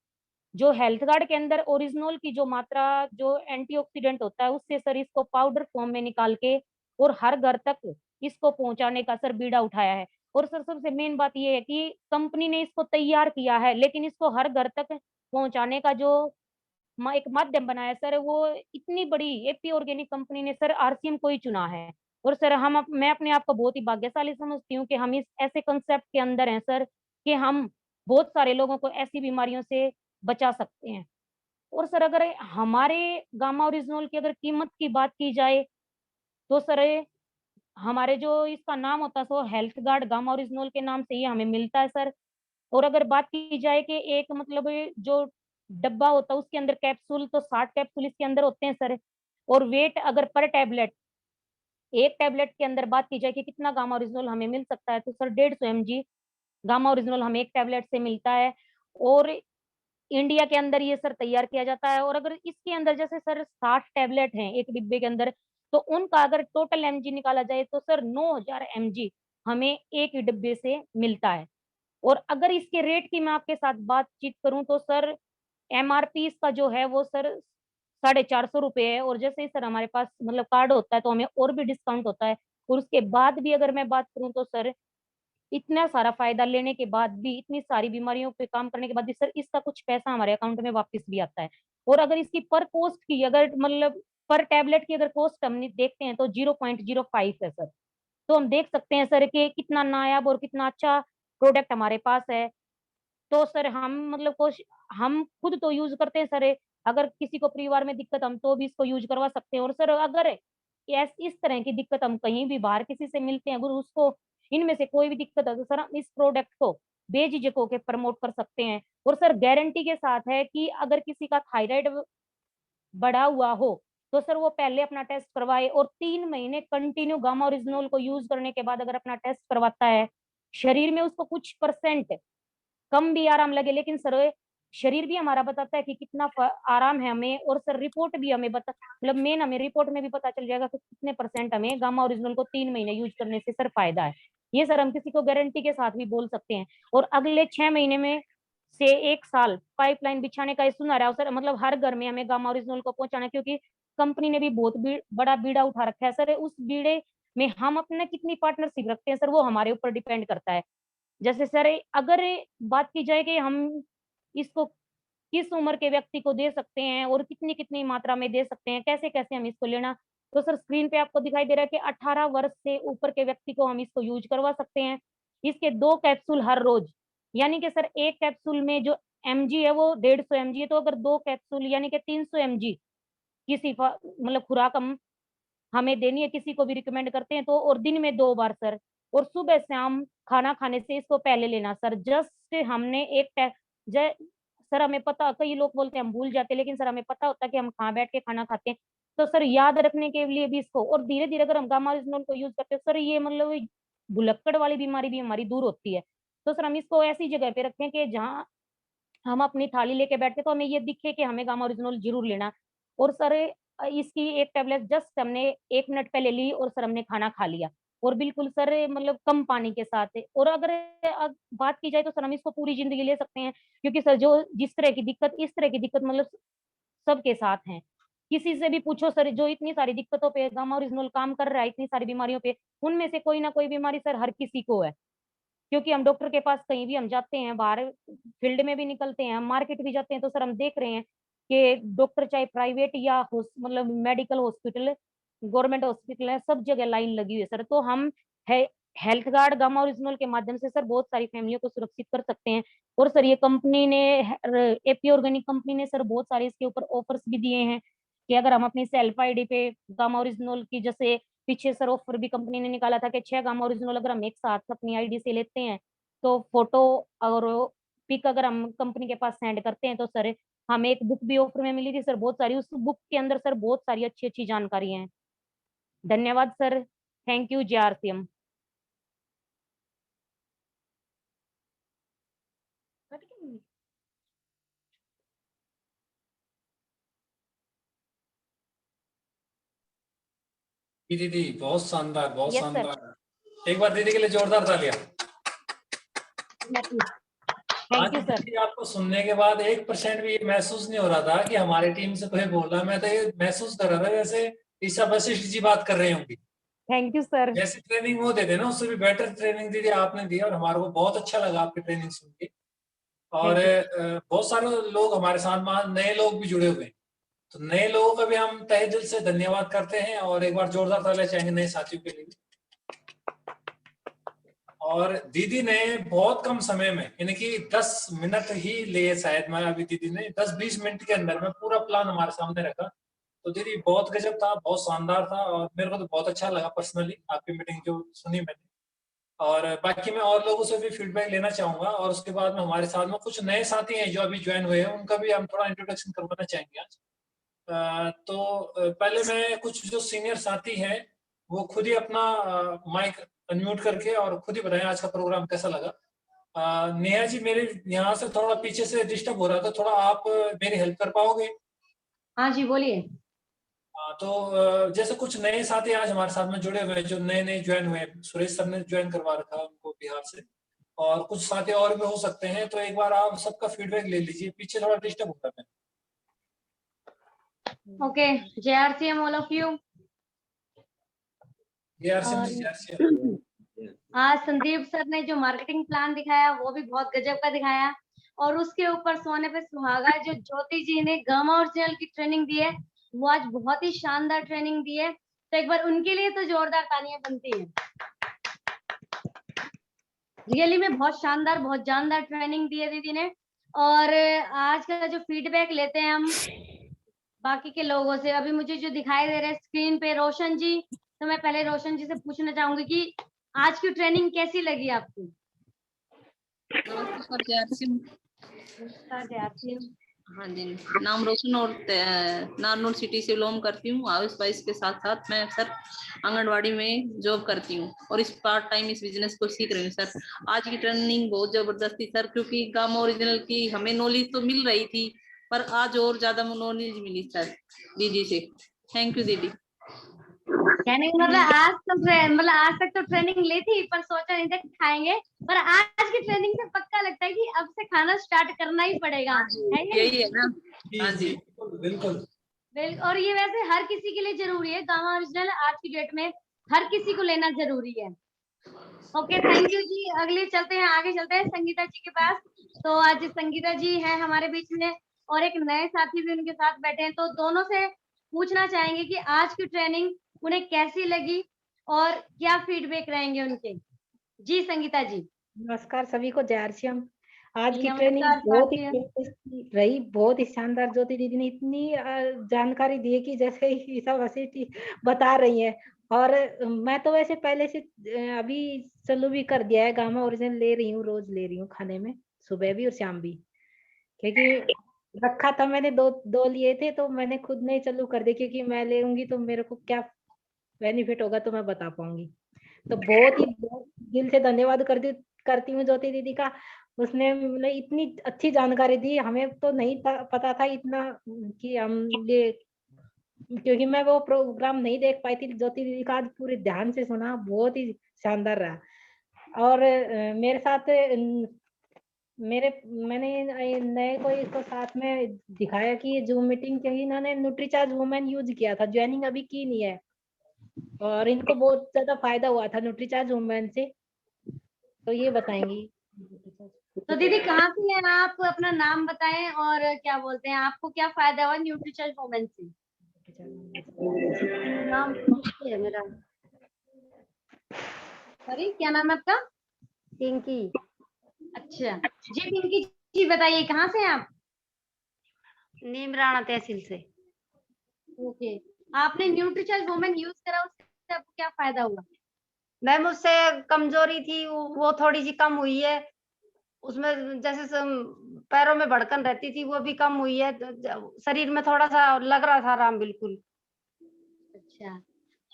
S4: जो हेल्थ गार्ड के अंदर ओरिजिनल की जो मात्रा जो एंटीऑक्सीडेंट होता है उससे सर इसको पाउडर फॉर्म में निकाल के और हर घर तक इसको पहुंचाने का सर बीड़ा उठाया है। और सर सबसे मेन बात ये है कि कंपनी ने इसको तैयार किया है, लेकिन इसको हर घर तक पहुंचाने का जो एक माध्यम बनाया सर, वो इतनी बड़ी एपी ऑर्गेनिक कंपनी ने सर आरसीएम को ही चुना है। और सर मैं अपने आप को बहुत ही भाग्यशाली समझती हूँ कि हम इस ऐसे कंसेप्ट के अंदर हैं सर कि हम बहुत सारे लोगों को ऐसी बीमारियों से बचा सकते हैं। और सर अगर हमारे गामा ओरिजिनल की अगर कीमत की बात की जाए तो सर हमारे जो इसका नाम होता है सो हेल्थ गार्ड गामा ओरिजिनल के नाम से ही हमें मिलता है सर। और अगर बात की जाए कि एक मतलब जो डब्बा होता है उसके अंदर कैप्सूल, तो 60 कैप्सूल इसके अंदर होते हैं सर। और वेट अगर पर टैबलेट, एक टैबलेट के अंदर बात की जाए कि कितना गामा ओरिजिनल हमें मिल सकता है, तो सर 150 mg गामा ओरिजिनल हमें एक टैबलेट से मिलता है। और इंडिया के अंदर ये सर तैयार किया जाता है। और अगर इसके अंदर जैसे सर 60 टैबलेट हैं एक डिब्बे के अंदर, तो उनका अगर टोटल एमजी निकाला जाए तो सर 9000 mg हमें एक ही डिब्बे से मिलता है। और अगर इसके रेट की मैं आपके साथ बातचीत करूं तो सर एमआरपी इसका जो है वो सर 450 रुपये है। और जैसे ही सर हमारे पास मतलब कार्ड होता है तो हमें और भी डिस्काउंट होता है। और उसके बाद भी अगर मैं बात करूं तो सर इतना सारा फायदा लेने के बाद भी, इतनी सारी बीमारियों पे काम करने के बाद भी सर इसका कुछ पैसा हमारे अकाउंट में वापस भी आता है। और अगर इसकी पर कॉस्ट की अगर मतलब पर टैबलेट की अगर कॉस्ट हम देखते हैं तो 0.05 है सर। तो हम देख सकते हैं सर कि कितना नायाब और कितना अच्छा प्रोडक्ट हमारे पास है। तो सर हम मतलब हम खुद तो यूज करते हैं सर, अगर किसी को परिवार में दिक्कत हम तो भी इसको यूज करवा सकते हैं। और सर अगर इस तरह की दिक्कत हम कहीं भी बाहर किसी से मिलते हैं, अगर उसको इनमें से कोई भी दिक्कत है तो सर हम इस प्रोडक्ट को बेझिझक होकर प्रमोट कर सकते हैं। और सर गारंटी के साथ है कि अगर किसी का थायराइड बढ़ा हुआ हो तो सर वो पहले अपना टेस्ट करवाए और 3 महीने कंटिन्यू गामा ओरिजिनल को यूज करने के बाद अगर अपना टेस्ट करवाता है, शरीर में उसको कुछ परसेंट कम भी आराम लगे, लेकिन सर शरीर भी हमारा बताता है कि कितना आराम है हमें। और सर रिपोर्ट भी हमें बता मतलब मेन हमें रिपोर्ट में भी पता चल जाएगा कि कितने परसेंट हमें गामा ओरिजिनल को 3 महीने यूज करने से सर फायदा है। ये सर हम किसी को गारंटी के साथ भी बोल सकते हैं। और अगले 6 महीने में से 1 साल पाइपलाइन बिछाने का ये सुनहरा अवसर, मतलब हर घर में हमें गामा ओरिजिनल को पहुंचाना है, क्योंकि कंपनी ने भी बहुत बड़ा बीड़ा उठा रखा है सर। उस बीड़े में हम अपने कितनी पार्टनरशिप रखते हैं सर, वो हमारे ऊपर डिपेंड करता है। जैसे सर अगर बात की जाए कि हम इसको किस उम्र के व्यक्ति को दे सकते हैं और कितनी कितनी मात्रा में दे सकते हैं, कैसे कैसे हम इसको लेना, तो सर स्क्रीन पे आपको दिखाई दे रहा है कि 18 वर्ष से ऊपर के व्यक्ति को हम इसको यूज करवा सकते हैं। इसके 2 कैप्सूल हर रोज, यानी कि सर एक कैप्सूल में जो एमजी है वो 150 mg है, तो अगर 2 कैप्सूल यानी कि 300 mg किसी मतलब खुराक हम हमें देनी है, किसी को भी रिकमेंड करते हैं तो। और दिन में 2 बार सर, और सुबह शाम खाना खाने से इसको पहले लेना सर। जस्ट हमने जय सर हमें पता, कई लोग बोलते हैं हम भूल जाते हैं, लेकिन सर हमें पता होता है कि हम कहाँ बैठ के खाना खाते हैं। तो सर याद रखने के लिए भी इसको, और धीरे धीरे अगर हम गामा ओरिजिनल को यूज करते हैं सर, ये मतलब भुलक्कड़ वाली बीमारी भी हमारी दूर होती है। तो सर हम इसको ऐसी जगह पे रखें कि जहाँ हम अपनी थाली लेके बैठते तो हमें ये दिखे कि हमें गामा ओरिजिनल जरूर लेना। और सर इसकी एक टेबलेट जस्ट हमने 1 मिनट पहले ली और सर हमने खाना खा लिया, और बिल्कुल सर मतलब कम पानी के साथ है। और अगर बात की जाए तो सर हम इसको पूरी जिंदगी ले सकते हैं, क्योंकि सर जो जिस तरह की दिक्कत इस तरह की दिक्कत मतलब सबके साथ हैं। किसी से भी पूछो सर, जो इतनी सारी दिक्कतों पे गामा ओरिजिनल काम कर रहा है, इतनी सारी बीमारियों पे, उनमें से कोई ना कोई बीमारी सर हर किसी को है। क्योंकि हम डॉक्टर के पास कहीं भी हम जाते हैं, बाहर फील्ड में भी निकलते हैं, हम मार्केट भी जाते हैं, तो सर हम देख रहे हैं कि डॉक्टर चाहे प्राइवेट या मतलब मेडिकल हॉस्पिटल, गवर्नमेंट हॉस्पिटल है, सब जगह लाइन लगी हुई है सर। तो हम है हेल्थ गार्ड गामा ओरिजिनल के माध्यम से सर बहुत सारी फैमिलियों को सुरक्षित कर सकते हैं। और सर ये कंपनी ने एपी ऑर्गेनिक कंपनी ने सर बहुत सारे इसके ऊपर ऑफर्स भी दिए हैं कि अगर हम अपनी सेल्फ आईडी पे गामा ओरिजिनल की, जैसे पीछे सर ऑफर भी कंपनी ने निकाला था कि 6 गामा ओरिजिनल अगर हम एक साथ अपनी आईडी से लेते हैं तो फोटो और पिक अगर हम कंपनी के पास सेंड करते हैं तो सर हमें एक बुक भी ऑफर में मिली थी सर, बहुत सारी, उस बुक के अंदर सर बहुत सारी अच्छी अच्छी जानकारी है। धन्यवाद सर, थैंक यू JRCM।
S1: जी दीदी, बहुत शानदार, बहुत
S4: Yes, sir.
S1: शानदार। एक बार दीदी के लिए जोरदार तालियां।
S4: थैंक यू
S1: आज
S4: सर।
S1: दीदी आपको सुनने के बाद 1% भी ये महसूस नहीं हो रहा था कि हमारी टीम से कोई बोल रहा है। मैं तो ये महसूस कर रहा था जैसे ईशा वशिष्ठ जी बात कर रहे होंगी।
S4: Thank you sir.
S1: जैसी ट्रेनिंग वो देते ना, उससे भी बेटर ट्रेनिंग दीदी आपने दी और हमारे को बहुत अच्छा लगा आपकी ट्रेनिंग सुन के। और बहुत सारे लोग हमारे साथ में नए लोग भी जुड़े हुए हैं, तो नए लोगों का भी हम तहे दिल से धन्यवाद करते हैं और एक बार जोरदार तालियां चाहेंगे नए साथियों के लिए। और दीदी ने बहुत कम समय में, यानी कि 10 मिनट ही लिए शायद, मैं अभी दीदी ने 10-20 मिनट के अंदर में पूरा प्लान हमारे सामने रखा। तो दीदी बहुत गजब था, बहुत शानदार था और मेरे को तो बहुत अच्छा लगा पर्सनली आपकी मीटिंग जो सुनी मैंने। और बाकी मैं और लोगों से भी फीडबैक लेना चाहूंगा और उसके बाद में हमारे साथ में कुछ नए साथी हैं जो अभी ज्वाइन हुए हैं, उनका भी हम थोड़ा इंट्रोडक्शन करवाना चाहेंगे आज। पहले मैं कुछ जो सीनियर साथी हैं वो खुद ही अपना माइक अनम्यूट करके और खुद ही बताएं आज का प्रोग्राम कैसा लगा। नेहा जी, मेरे यहाँ से थोड़ा पीछे से डिस्टर्ब हो रहा था, थोड़ा आप मेरी हेल्प कर पाओगे?
S5: हाँ जी बोलिए।
S1: जैसे कुछ नए साथी आज हमारे साथ में जुड़े हुए हैं जो नए नए ज्वाइन हुए हैं, सुरेश सर ने ज्वाइन करवा रखा है उनको बिहार से, और कुछ साथी और भी हो सकते हैं, तो एक बार आप सबका फीडबैक ले लीजिए। पीछे थोड़ा डिस्टर्ब हो रहा है।
S5: Okay, JRCM all of you. आज संदीप सर ने जो मार्केटिंग प्लान दिखाया वो भी बहुत गजब का दिखाया, और उसके ऊपर सोने पे सुहागा जो ज्योति जी ने गामा ओरिजिनल की ट्रेनिंग दी है वो आज बहुत ही शानदार ट्रेनिंग दी है, तो एक बार उनके लिए तो जोरदार तालियां बनती हैं। रियली में बहुत शानदार, बहुत जानदार ट्रेनिंग दी है दीदी ने। और आज का जो फीडबैक लेते हैं हम बाकी के लोगों से, अभी मुझे जो दिखाई दे रहे हैं स्क्रीन पे रोशन जी, तो मैं पहले रोशन जी से पूछना चाहूंगी कि आज की ट्रेनिंग कैसी लगी आपको?
S6: हाँ जी, नाम रोशन और नारनौल सिटी से बिलोंग करती हूँ। हाउस वाइफ के साथ साथ मैं सर आंगनवाड़ी में जॉब करती हूँ और इस पार्ट टाइम इस बिजनेस को सीख रही हूँ सर। आज की ट्रेनिंग बहुत जबरदस्त थी सर, क्योंकि गामा ओरिजिनल की हमें नॉलेज तो मिल रही थी पर आज और ज्यादा नॉलेज मिली सर दीदी से। थैंक यू दीदी।
S5: कहने का मतलब आज तक तो ट्रेनिंग ली थी पर सोचा नहीं था खाएंगे, पर आज की ट्रेनिंग से पक्का लगता है कि अब से खाना स्टार्ट करना ही पड़ेगा, है
S6: यही है ना?
S1: हाँ जी, बिल्कुल।
S5: और ये वैसे हर किसी के लिए जरूरी है, गामा ओरिजिनल आज की डेट में हर किसी को लेना जरूरी है। ओके, थैंक यू जी। अगले चलते हैं, आगे चलते हैं संगीता जी के पास। तो आज संगीता जी है हमारे बीच में और एक नए साथी भी उनके साथ बैठे हैं, तो दोनों से पूछना चाहेंगे कि आज की ट्रेनिंग उन्हें कैसी लगी और क्या फीडबैक रहेंगे उनके। जी संगीता जी।
S7: नमस्कार सभी को, JRCM। आज
S5: जी,
S7: की
S5: नमस्कार,
S7: ट्रेनिंग बहुत ही
S5: JRCM
S7: रही, बहुत ही शानदार। ज्योति दीदी ने इतनी जानकारी दी है कि जैसे ईशा वशिष्ठ बता रही है। और मैं तो वैसे पहले से अभी चालू भी कर दिया है, गामा ओरिजिनल ले रही हूँ, रोज ले रही हूँ खाने में, सुबह भी और शाम भी, क्योंकि रखा था मैंने दो लिए थे तो मैंने खुद नहीं चालू कर दिया, क्योंकि मैं लेऊंगी तो मेरे को क्या बेनिफिट होगा तो मैं बता पाऊंगी। तो बहुत दिल से धन्यवाद करती हूँ ज्योति दीदी का। उसने मतलब इतनी अच्छी जानकारी दी, हमें तो नहीं पता था इतना कि हम ये, क्योंकि मैं वो प्रोग्राम नहीं देख पाई थी। ज्योति दीदी का आज पूरे ध्यान से सुना, बहुत ही शानदार रहा। और मेरे साथ मैंने नए को इसको साथ में दिखाया कि जूम मीटिंग, क्योंकि इन्होंने न्यूट्रीचार्ज वुमेन यूज किया था, ज्वाइनिंग अभी की नहीं है, और इनको बहुत ज्यादा फायदा हुआ था न्यूट्रीचार्ज वुमेन से, तो ये बताएंगी।
S5: तो दीदी कहाँ से हैं आप? अपना नाम बताएं और क्या बोलते हैं, आपको क्या फायदा हुआ न्यूट्रीचार्ज वुमेन से? नाम है मेरा, सॉरी क्या नाम है आपका?
S4: पिंकी।
S5: अच्छा जी, पिंकी जी बताइए कहाँ से हैं आप?
S4: नीमराणा तहसील से।
S5: ओके, आपने न्यूट्रीचार्ज वुमेन यूज करा, उससे आपको क्या फायदा हुआ?
S8: मैम उससे कमजोरी थी वो थोड़ी सी कम हुई है। उसमें जैसे पैरों में भड़कन रहती थी वो भी कम हुई है, शरीर में थोड़ा सा लग रहा था आराम बिल्कुल।
S5: अच्छा,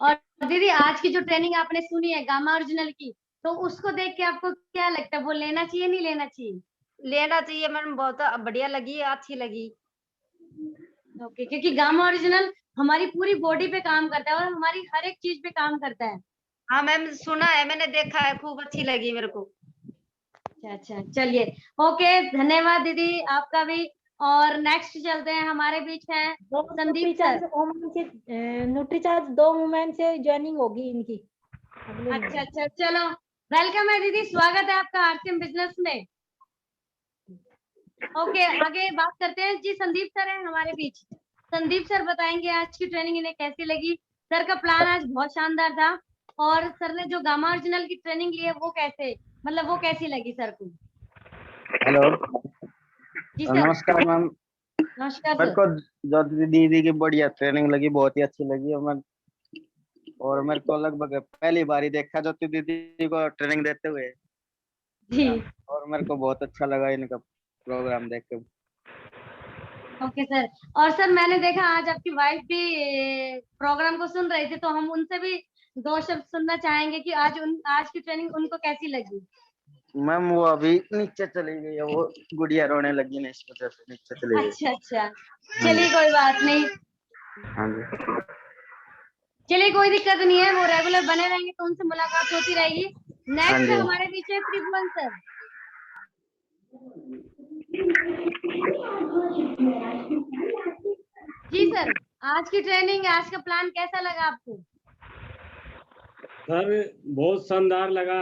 S5: और दीदी आज की जो ट्रेनिंग आपने सुनी है गामा ओरिजिनल की, तो उसको देख के आपको क्या लगता है, वो लेना चाहिए नहीं लेना चाहिए?
S8: लेना चाहिए मैडम, बहुत बढ़िया लगी, अच्छी लगी।
S5: ओके, क्योंकि गामा ओरिजिनल हमारी पूरी बॉडी पे काम करता है और हमारी हर एक चीज पे काम करता है।
S8: हाँ मैम, सुना है, मैंने देखा है, खूब अच्छी लगी मेरे को।
S5: अच्छा अच्छा, चलिए ओके, धन्यवाद दीदी आपका भी। और नेक्स्ट चलते हैं, हमारे बीच हैं संदीप सर।
S7: न्यूट्रीचार्ज 2 वुमेन से ज्वाइनिंग होगी इनकी।
S5: अच्छा अच्छा, चलो वेलकम है दीदी, स्वागत है आपका आरसीएम बिजनेस में। ओके, आगे बात करते हैं जी। संदीप सर हैं हमारे बीच। संदीप सर बताएंगे आज की ट्रेनिंग इन्हें कैसी लगी। सर का प्लान आज बहुत शानदार था, और सर ने जो गामा ओरिजिनल की ट्रेनिंग ली है वो कैसे, मतलब वो कैसी लगी सर को?
S2: हेलो,
S5: जी सर,
S2: नमस्कार मैम।
S5: नमस्कार
S2: मेरे
S5: सर।
S2: को जो दीदी की बढ़िया ट्रेनिंग लगी, बहुत ही अच्छी लगी। और मेरे को लगभग पहली बार ही देखा ज्योति दीदी को ट्रेनिंग देते हुए,
S5: जी
S2: और मेरे को बहुत अच्छा लगा इनका प्रोग्राम देख के।
S5: Okay sir. और सर मैंने देखा आज आपकी वाइफ भी प्रोग्राम को सुन रही थी, तो हम उनसे भी 2 शब्द सुनना चाहेंगे कि आज की ट्रेनिंग उनको कैसी लगी।
S2: मैम वो अभी नीचे चली गई है, वो गुड़िया रोने लगी ना, इस वजह से नीचे चली गई।
S5: अच्छा अच्छा, चलिए कोई बात नहीं,
S2: हाँ जी।
S5: चलिए कोई दिक्कत नहीं है, वो रेगुलर बने रहेंगे तो उनसे मुलाकात होती रहेगी।
S2: हाँ
S5: नेक्स्ट
S2: जी।
S5: हमारे बीच है त्रिभुवन सर। जी सर, आज की ट्रेनिंग, आज का प्लान कैसा लगा आपको?
S9: सर बहुत शानदार लगा।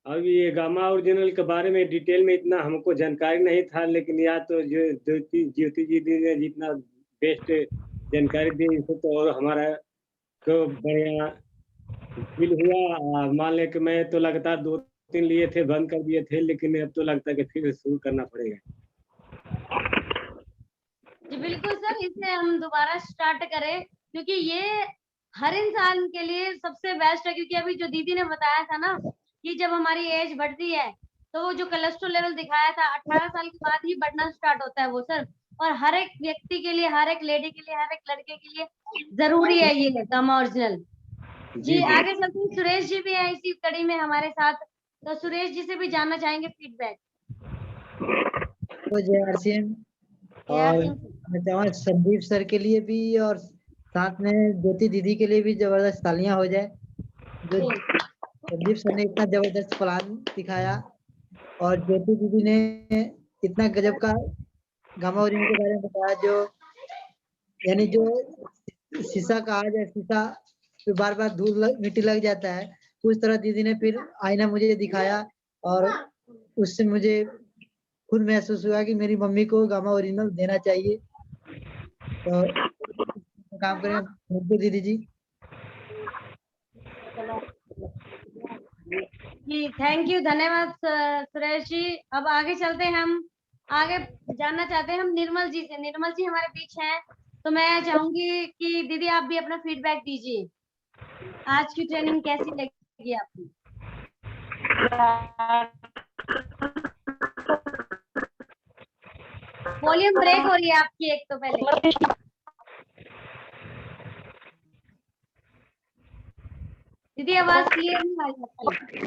S9: अब ये गामा ओरिजिनल के बारे में डिटेल में इतना हमको जानकारी नहीं था, लेकिन या तो जो ज्योति जी ने जितना बेस्ट जानकारी दी, इससे तो और हमारा को बढ़िया फील हुआ। मान ले कि मैं तो लगातार 2-3 लिए थे, बंद कर दिए थे, लेकिन अब तो लगता है कि फिर शुरू करना पड़ेगा।
S5: जी बिल्कुल सर, इसे हम दोबारा स्टार्ट करें, क्योंकि ये हर इंसान के लिए सबसे बेस्ट है। क्योंकि अभी जो दीदी ने बताया था ना कि जब हमारी एज बढ़ती है तो वो जो कोलेस्ट्रॉल लेवल दिखाया था 18 साल के बाद ही बढ़ना स्टार्ट होता है वो सर। और हर एक व्यक्ति के लिए, हर एक लेडी के लिए, हर एक लड़के के लिए जरूरी है ये गामा ओरिजिनल। जी आगे चलते हैं, सुरेश जी भी है इसी कड़ी में हमारे साथ, तो सुरेश जी से भी जानना चाहेंगे फीडबैक।
S3: तो जय आरसीएम, और मैं चाहूँगा संदीप सर के लिए भी और साथ में ज्योति दीदी के लिए भी जबरदस्त तालियां हो जाए। जो संदीप सर ने इतना जबरदस्त प्लान दिखाया और ज्योति दीदी ने इतना गजब का गामा ओरिजिनल के बारे में बताया, जो यानी जो शीशा कहा जाए, शीशा पे बार बार मिट्टी लग जाता है, उस तरह दीदी ने फिर आईना मुझे दिखाया और उससे मुझे खुद महसूस हुआ कि मेरी मम्मी को गामा ओरिजिनल देना चाहिए। तो काम करें दीदी जी।
S5: जी थैंक यू, धन्यवाद सुरेश जी। अब आगे चलते हैं, हम आगे जानना चाहते हैं हम निर्मल जी से। निर्मल जी हमारे बीच हैं, तो मैं चाहूंगी कि दीदी आप भी अपना फीडबैक दीजिए, आज की ट्रेनिंग कैसी लगी आपको? वॉल्यूम ब्रेक हो रही है आपकी एक तो पहले। दीदी आवाज क्लियर नहीं आ रही आपकी।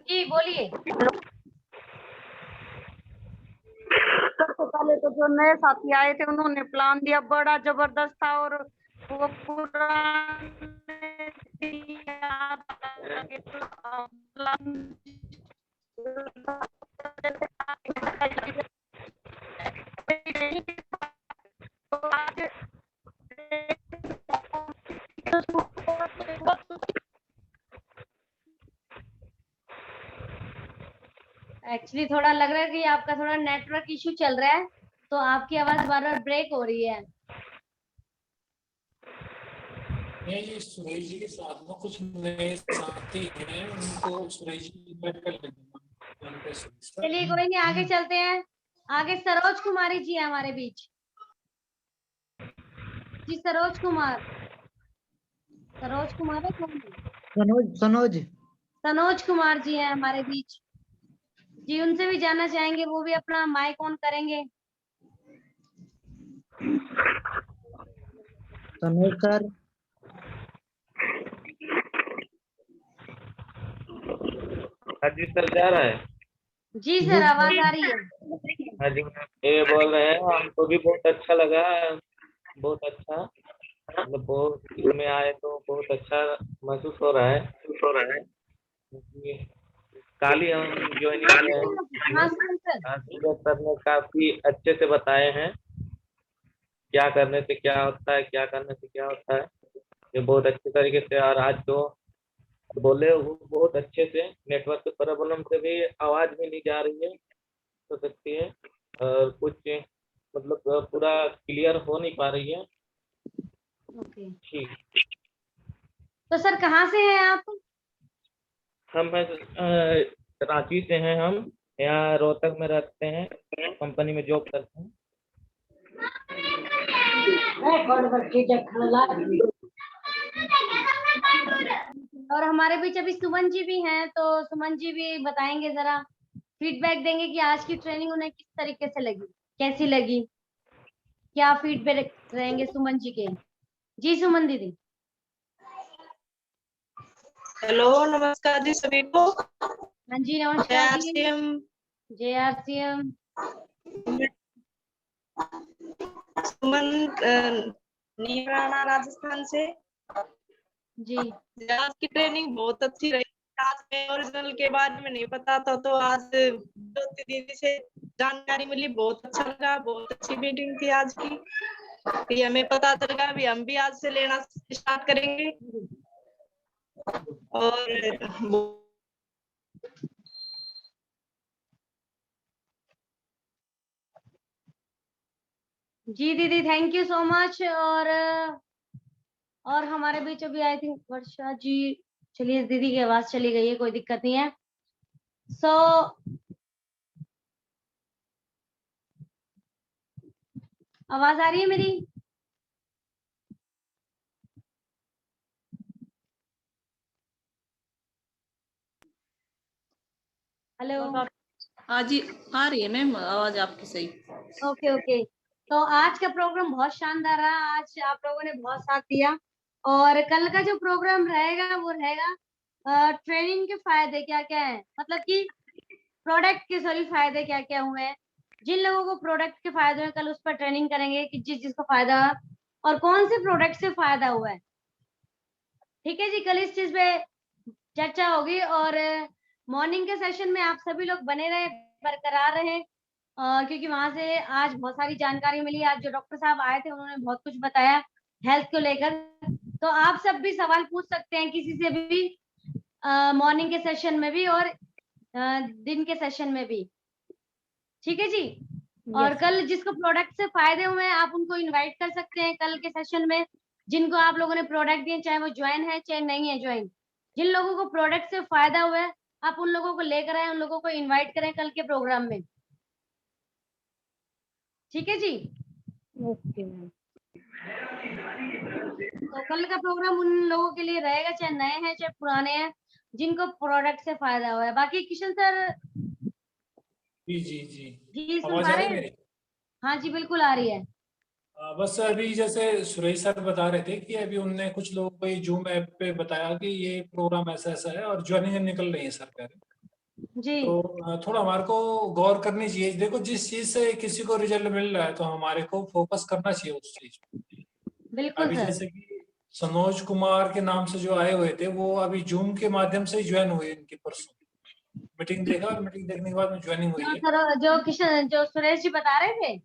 S5: जी बोलिए।
S8: सबसे पहले तो जो नए साथी आए थे उन्होंने प्लान दिया, बड़ा जबरदस्त था, और वो पूरा
S5: एक्चुअली थोड़ा लग रहा है कि आपका थोड़ा नेटवर्क इशू चल रहा है, तो आपकी आवाज बार बार ब्रेक हो रही है।
S1: ये सुरेश जी के साथ में कुछ नए साथी हैं, उनको सुरेश जी इनवाइट कर लेंगे।
S5: चलिए कोई नहीं, आगे चलते हैं। आगे सरोज कुमारी जी है हमारे बीच। जी सरोज कुमार है कौन है?
S3: सनोज
S5: सनोज कुमार जी हैं हमारे बीच जी, उनसे भी जानना चाहेंगे, वो भी अपना माइक ऑन करेंगे।
S3: सनोज सर।
S10: हाँ जी सर, जा रहा है।
S5: जी सर, आवाज आ रही है।
S10: हाँ जी, ये बोल रहे हैं, हमको भी बहुत अच्छा लगा, बहुत अच्छा, मतलब बहुत इसमें आए तो बहुत अच्छा महसूस हो रहा है। क्योंकि कल ही हम ज्वाइनिंग
S5: हाँ सर।
S10: सर ने काफी अच्छे से बताए हैं क्या करने से क्या होता है, क्या करने से क्या होता है, ये बहुत अच्छे तरीके से। और आज जो बोले वो बहुत अच्छे से, नेटवर्क के प्रॉब्लम से भी आवाज भी नहीं जा रही है, हो सकती है, और कुछ मतलब पूरा क्लियर हो नहीं पा रही है।
S5: ओके,
S10: ठीक,
S5: तो सर कहाँ से हैं आप?
S10: हम रांची से हैं, हम यहाँ रोहतक में रहते हैं, कंपनी में जॉब करते हैं।
S5: और हमारे बीच अभी सुमन जी भी हैं, तो सुमन जी भी बताएंगे, जरा फीडबैक देंगे कि आज की ट्रेनिंग उन्हें किस तरीके से लगी, कैसी लगी, क्या फीडबैक रहेंगे सुमन जी के। जी सुमन दीदी।
S11: हेलो, नमस्कार जी सभी को।
S5: हाँ जी नमस्कार जी। JRCM।
S11: सुमन नीराना राजस्थान से
S5: जी।
S11: आज की ट्रेनिंग बहुत अच्छी रही। आज में ओरिजिनल के बारे में नहीं पता था, तो आज ज्योति दीदी से जानकारी मिली, बहुत अच्छा लगा। बहुत अच्छी मीटिंग थी आज की, कि हमें पता चल गया भी हम भी आज से लेना स्टार्ट करेंगे। और
S5: जी दीदी, थैंक यू सो मच। और हमारे बीच अभी आई थिंक वर्षा जी, चलिए दीदी की आवाज चली गई है, कोई दिक्कत नहीं है। सो आवाज आ रही है मेरी? हेलो।
S6: हाँ जी, आ रही है मैम आवाज आपकी सही।
S5: ओके ओके, तो आज का प्रोग्राम बहुत शानदार रहा। आज आप लोगों ने बहुत साथ दिया, और कल का जो प्रोग्राम रहेगा वो रहेगा ट्रेनिंग के फायदे क्या क्या है, मतलब कि प्रोडक्ट के सॉरी फायदे क्या क्या हुए हैं। जिन लोगों को प्रोडक्ट के फायदे हैं, कल उस पर ट्रेनिंग करेंगे कि जिस जिसको फायदा और कौन से प्रोडक्ट से फायदा हुआ है। ठीक है जी, कल इस चीज पे चर्चा होगी। और मॉर्निंग के सेशन में आप सभी लोग बने रहे, बरकरार रहे, क्योंकि वहां से आज बहुत सारी जानकारी मिली। आज जो डॉक्टर साहब आए थे उन्होंने बहुत कुछ बताया हेल्थ को लेकर, तो आप सब भी सवाल पूछ सकते हैं किसी से भी, मॉर्निंग के सेशन में भी और दिन के सेशन में भी। ठीक है जी। और कल जिसको प्रोडक्ट से फायदे हुए हैं आप उनको इनवाइट कर सकते हैं कल के सेशन में। जिनको आप लोगों ने प्रोडक्ट दिए, चाहे वो ज्वाइन है चाहे नहीं है ज्वाइन, जिन लोगों को प्रोडक्ट से फायदा हुआ है आप उन लोगों को लेकर आए, उन लोगों को इनवाइट करें कल के प्रोग्राम में। ठीक है जी।
S4: Okay ma'am.
S5: तो कल का प्रोग्राम उन लोगों के लिए रहेगा, चाहे नए हैं चाहे पुराने हैं, जिनको प्रोडक्ट से फायदा हुआ है। बाकी किशन सर।
S1: जी जी जी,
S5: जी सुन
S1: आवाज
S5: पा
S1: आ
S5: रहे
S1: रही है
S5: हैं?
S1: मेरी?
S5: हाँ जी बिल्कुल आ रही है।
S1: बस अभी जैसे सुरेश सर बता रहे थे कि अभी उनने कुछ लोगों को ये जूम ऐप पे बताया कि ये प्रोग्राम ऐसा ऐसा है और ज्वाइनिंग निकल रही है सर कह रहे।
S5: जी।
S1: तो थोड़ा हमारे को गौर करनी चाहिए। देखो जिस चीज से किसी को रिजल्ट मिल रहा है तो हमारे को फोकस करना चाहिए उस चीज पे।
S5: बिल्कुल
S1: अभी
S5: सर।
S1: जैसे कि सनोज कुमार के नाम से जो आए हुए थे वो अभी जूम के माध्यम से ज्वाइन हुए, इनकी परसों मीटिंग देखा और मीटिंग देखने के बाद में ज्वाइनिंग हुई
S5: जो
S1: है।
S5: सर जो किशन जो सुरेश जी बता रहे थे।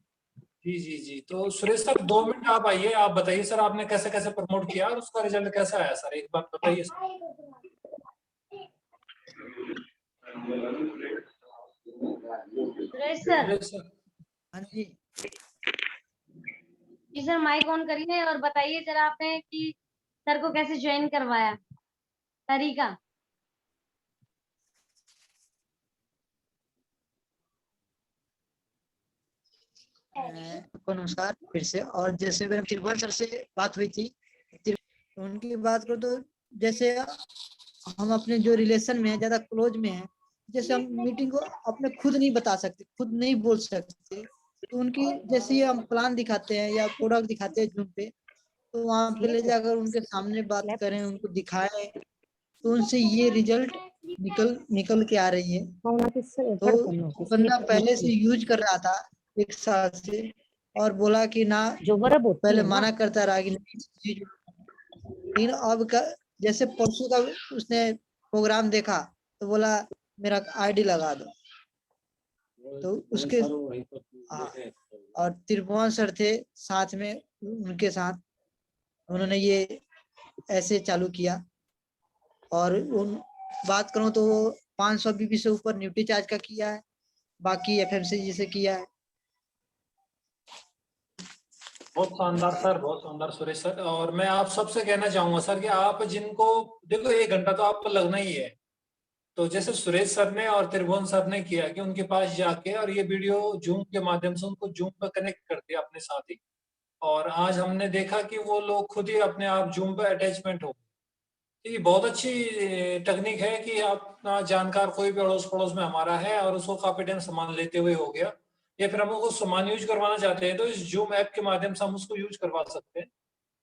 S1: जी जी जी, तो सुरेश सर 2 मिनट आप आइए, आप बताइए सर आपने कैसे कैसे प्रमोट किया और उसका रिजल्ट कैसा आया सर, एक बात बताइए sir.
S5: Suresh sir.
S1: Suresh sir.
S3: हाँ जी।
S5: जी सर, माइक ऑन करिए और बताइए जरा आपने कि सर को कैसे ज्वाइन करवाया, तरीका।
S3: आपको नमस्कार फिर से। और जैसे मेरे त्रिभुवन सर से बात हुई थी, उनकी बात करो तो जैसे हम अपने जो रिलेशन में है, ज्यादा क्लोज में है, जैसे हम मीटिंग को अपने खुद नहीं बता सकते, खुद नहीं बोल सकते, तो उनकी जैसे हम प्लान दिखाते हैं या प्रोडक्ट दिखाते हैं जूम पे, तो वहां पे ले जाकर उनके सामने बात करें, उनको दिखाएं, तो उनसे ये रिजल्ट निकल के आ रही है। तो बंदा पहले से यूज कर रहा था 1 साल से, और बोला कि ना, पहले मना करता रहा कि नहीं, लेकिन अब जैसे परसों का उसने प्रोग्राम देखा तो बोला मेरा आईडी लगा दो, तो उसके और त्रिभुवन सर थे साथ में, उनके साथ उन्होंने ये ऐसे चालू किया। और उन बात करूं तो 500 बीबी से ऊपर न्यूट्री चार्ज का किया है, बाकी एफएमसीजी से किया है।
S1: बहुत शानदार सर, बहुत शानदार सुरेश सर। और मैं आप सबसे कहना चाहूंगा सर कि आप जिनको देखो 1 घंटा तो आपको लगना ही है, तो जैसे सुरेश सर ने और त्रिभुवन सर ने किया कि उनके पास जाके और ये वीडियो जूम के माध्यम से उनको जूम पर कनेक्ट कर दिया अपने साथ ही, और आज हमने देखा कि वो लोग खुद ही अपने आप जूम पर अटैचमेंट हो। ये बहुत अच्छी टेक्निक है कि अपना जानकार कोई भी अड़ोस पड़ोस में हमारा है और उसको काफी टाइम सामान लेते हुए हो गया, या फिर हम उसको सामान यूज करवाना चाहते हैं तो इस जूम ऐप के माध्यम से हम उसको यूज करवा सकते हैं।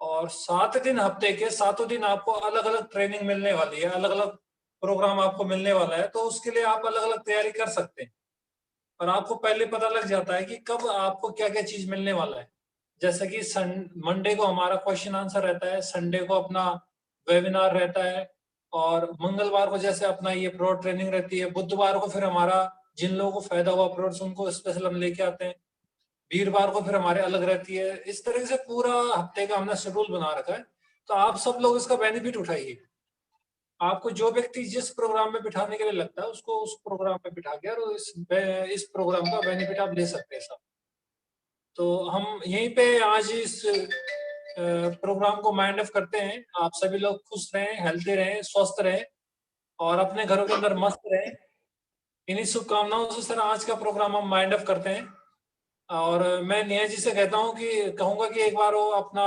S1: और 7 दिन, हफ्ते के 7 दिन आपको अलग अलग ट्रेनिंग मिलने वाली है, अलग अलग प्रोग्राम आपको मिलने वाला है, तो उसके लिए आप अलग अलग तैयारी कर सकते हैं। और आपको पहले पता लग जाता है कि कब आपको क्या क्या चीज मिलने वाला है। जैसे कि मंडे को हमारा क्वेश्चन आंसर रहता है, संडे को अपना वेबिनार रहता है, और मंगलवार को जैसे अपना ये प्रोड ट्रेनिंग रहती है, बुधवार को फिर हमारा जिन लोगों को फायदा हुआ प्रोड्स उनको स्पेशल हम लेके आते हैं, वीरवार को फिर हमारे अलग रहती है। इस तरह से पूरा हफ्ते का हमने शेड्यूल बना रखा है, तो आप सब लोग इसका बेनिफिट उठाइए। आपको जो व्यक्ति जिस प्रोग्राम में बिठाने के लिए लगता है उसको उस प्रोग्राम में बिठा के और इस प्रोग्राम का बेनिफिट आप ले सकते हैं सब। तो हम यहीं पे आज इस प्रोग्राम को माइंड ऑफ करते हैं। आप सभी लोग खुश रहें, हेल्दी रहें, स्वस्थ रहें और अपने घरों के अंदर मस्त रहें। इन्हीं शुभकामनाओं से सर आज का प्रोग्राम हम माइंड ऑफ करते हैं। और मैं नेहा जी से कहता हूँ कि कहूंगा कि एक बार वो अपना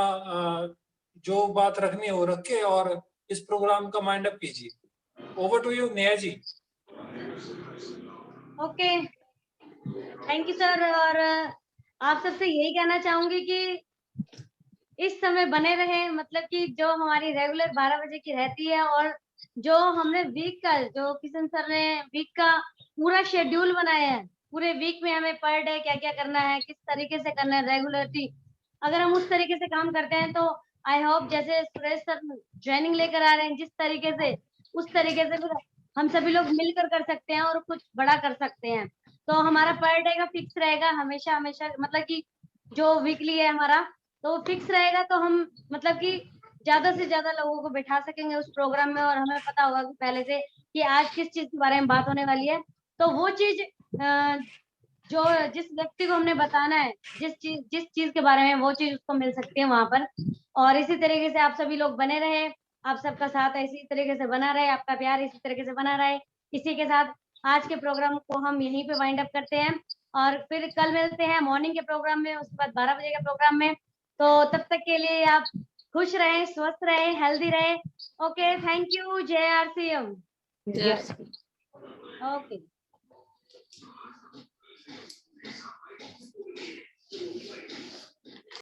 S1: जो बात रखनी है वो रखे और इस प्रोग्राम का माइंड अप कीजिए। Over to you Neha ji.
S5: Okay, thank you sir. और आप सबसे यही कहना चाहूंगी कि इस समय बने रहे, मतलब कि जो हमारी रेगुलर 12 बजे की रहती है, और जो हमने वीक का, जो किशन सर ने वीक का पूरा शेड्यूल बनाया है, पूरे वीक में हमें पर डे क्या क्या करना है, किस तरीके से करना है रेगुलरली, अगर हम उस तरीके से काम करते हैं तो आई होप जैसे सुरेश सर ट्रेनिंग लेकर आ रहे हैं जिस तरीके से, उस तरीके से हम सभी लोग मिलकर कर सकते हैं और कुछ बड़ा कर सकते हैं। तो हमारा पर डे का फिक्स रहेगा हमेशा हमेशा, मतलब कि जो वीकली है हमारा तो फिक्स रहेगा, तो हम मतलब कि ज्यादा से ज्यादा लोगों को बैठा सकेंगे उस प्रोग्राम में, और हमें पता होगा कि पहले से कि आज किस चीज के बारे में बात होने वाली है। तो वो चीज जो जिस व्यक्ति को हमने बताना है, जिस चीज के बारे में, वो चीज उसको मिल सकती है वहां पर। और इसी तरीके से आप सभी लोग बने रहे, आप सबका साथ इसी तरीके से बना रहे, आपका प्यार इसी तरीके से बना रहे। इसी के साथ आज के प्रोग्राम को हम यहीं पे वाइंड अप करते हैं, और फिर कल मिलते हैं मॉर्निंग के प्रोग्राम में, उसके बाद 12 बजे के प्रोग्राम में। तो तब तक के लिए आप खुश रहें, स्वस्थ रहें, हेल्दी रहें। Okay, thank you. जय आरसीएम। ओके।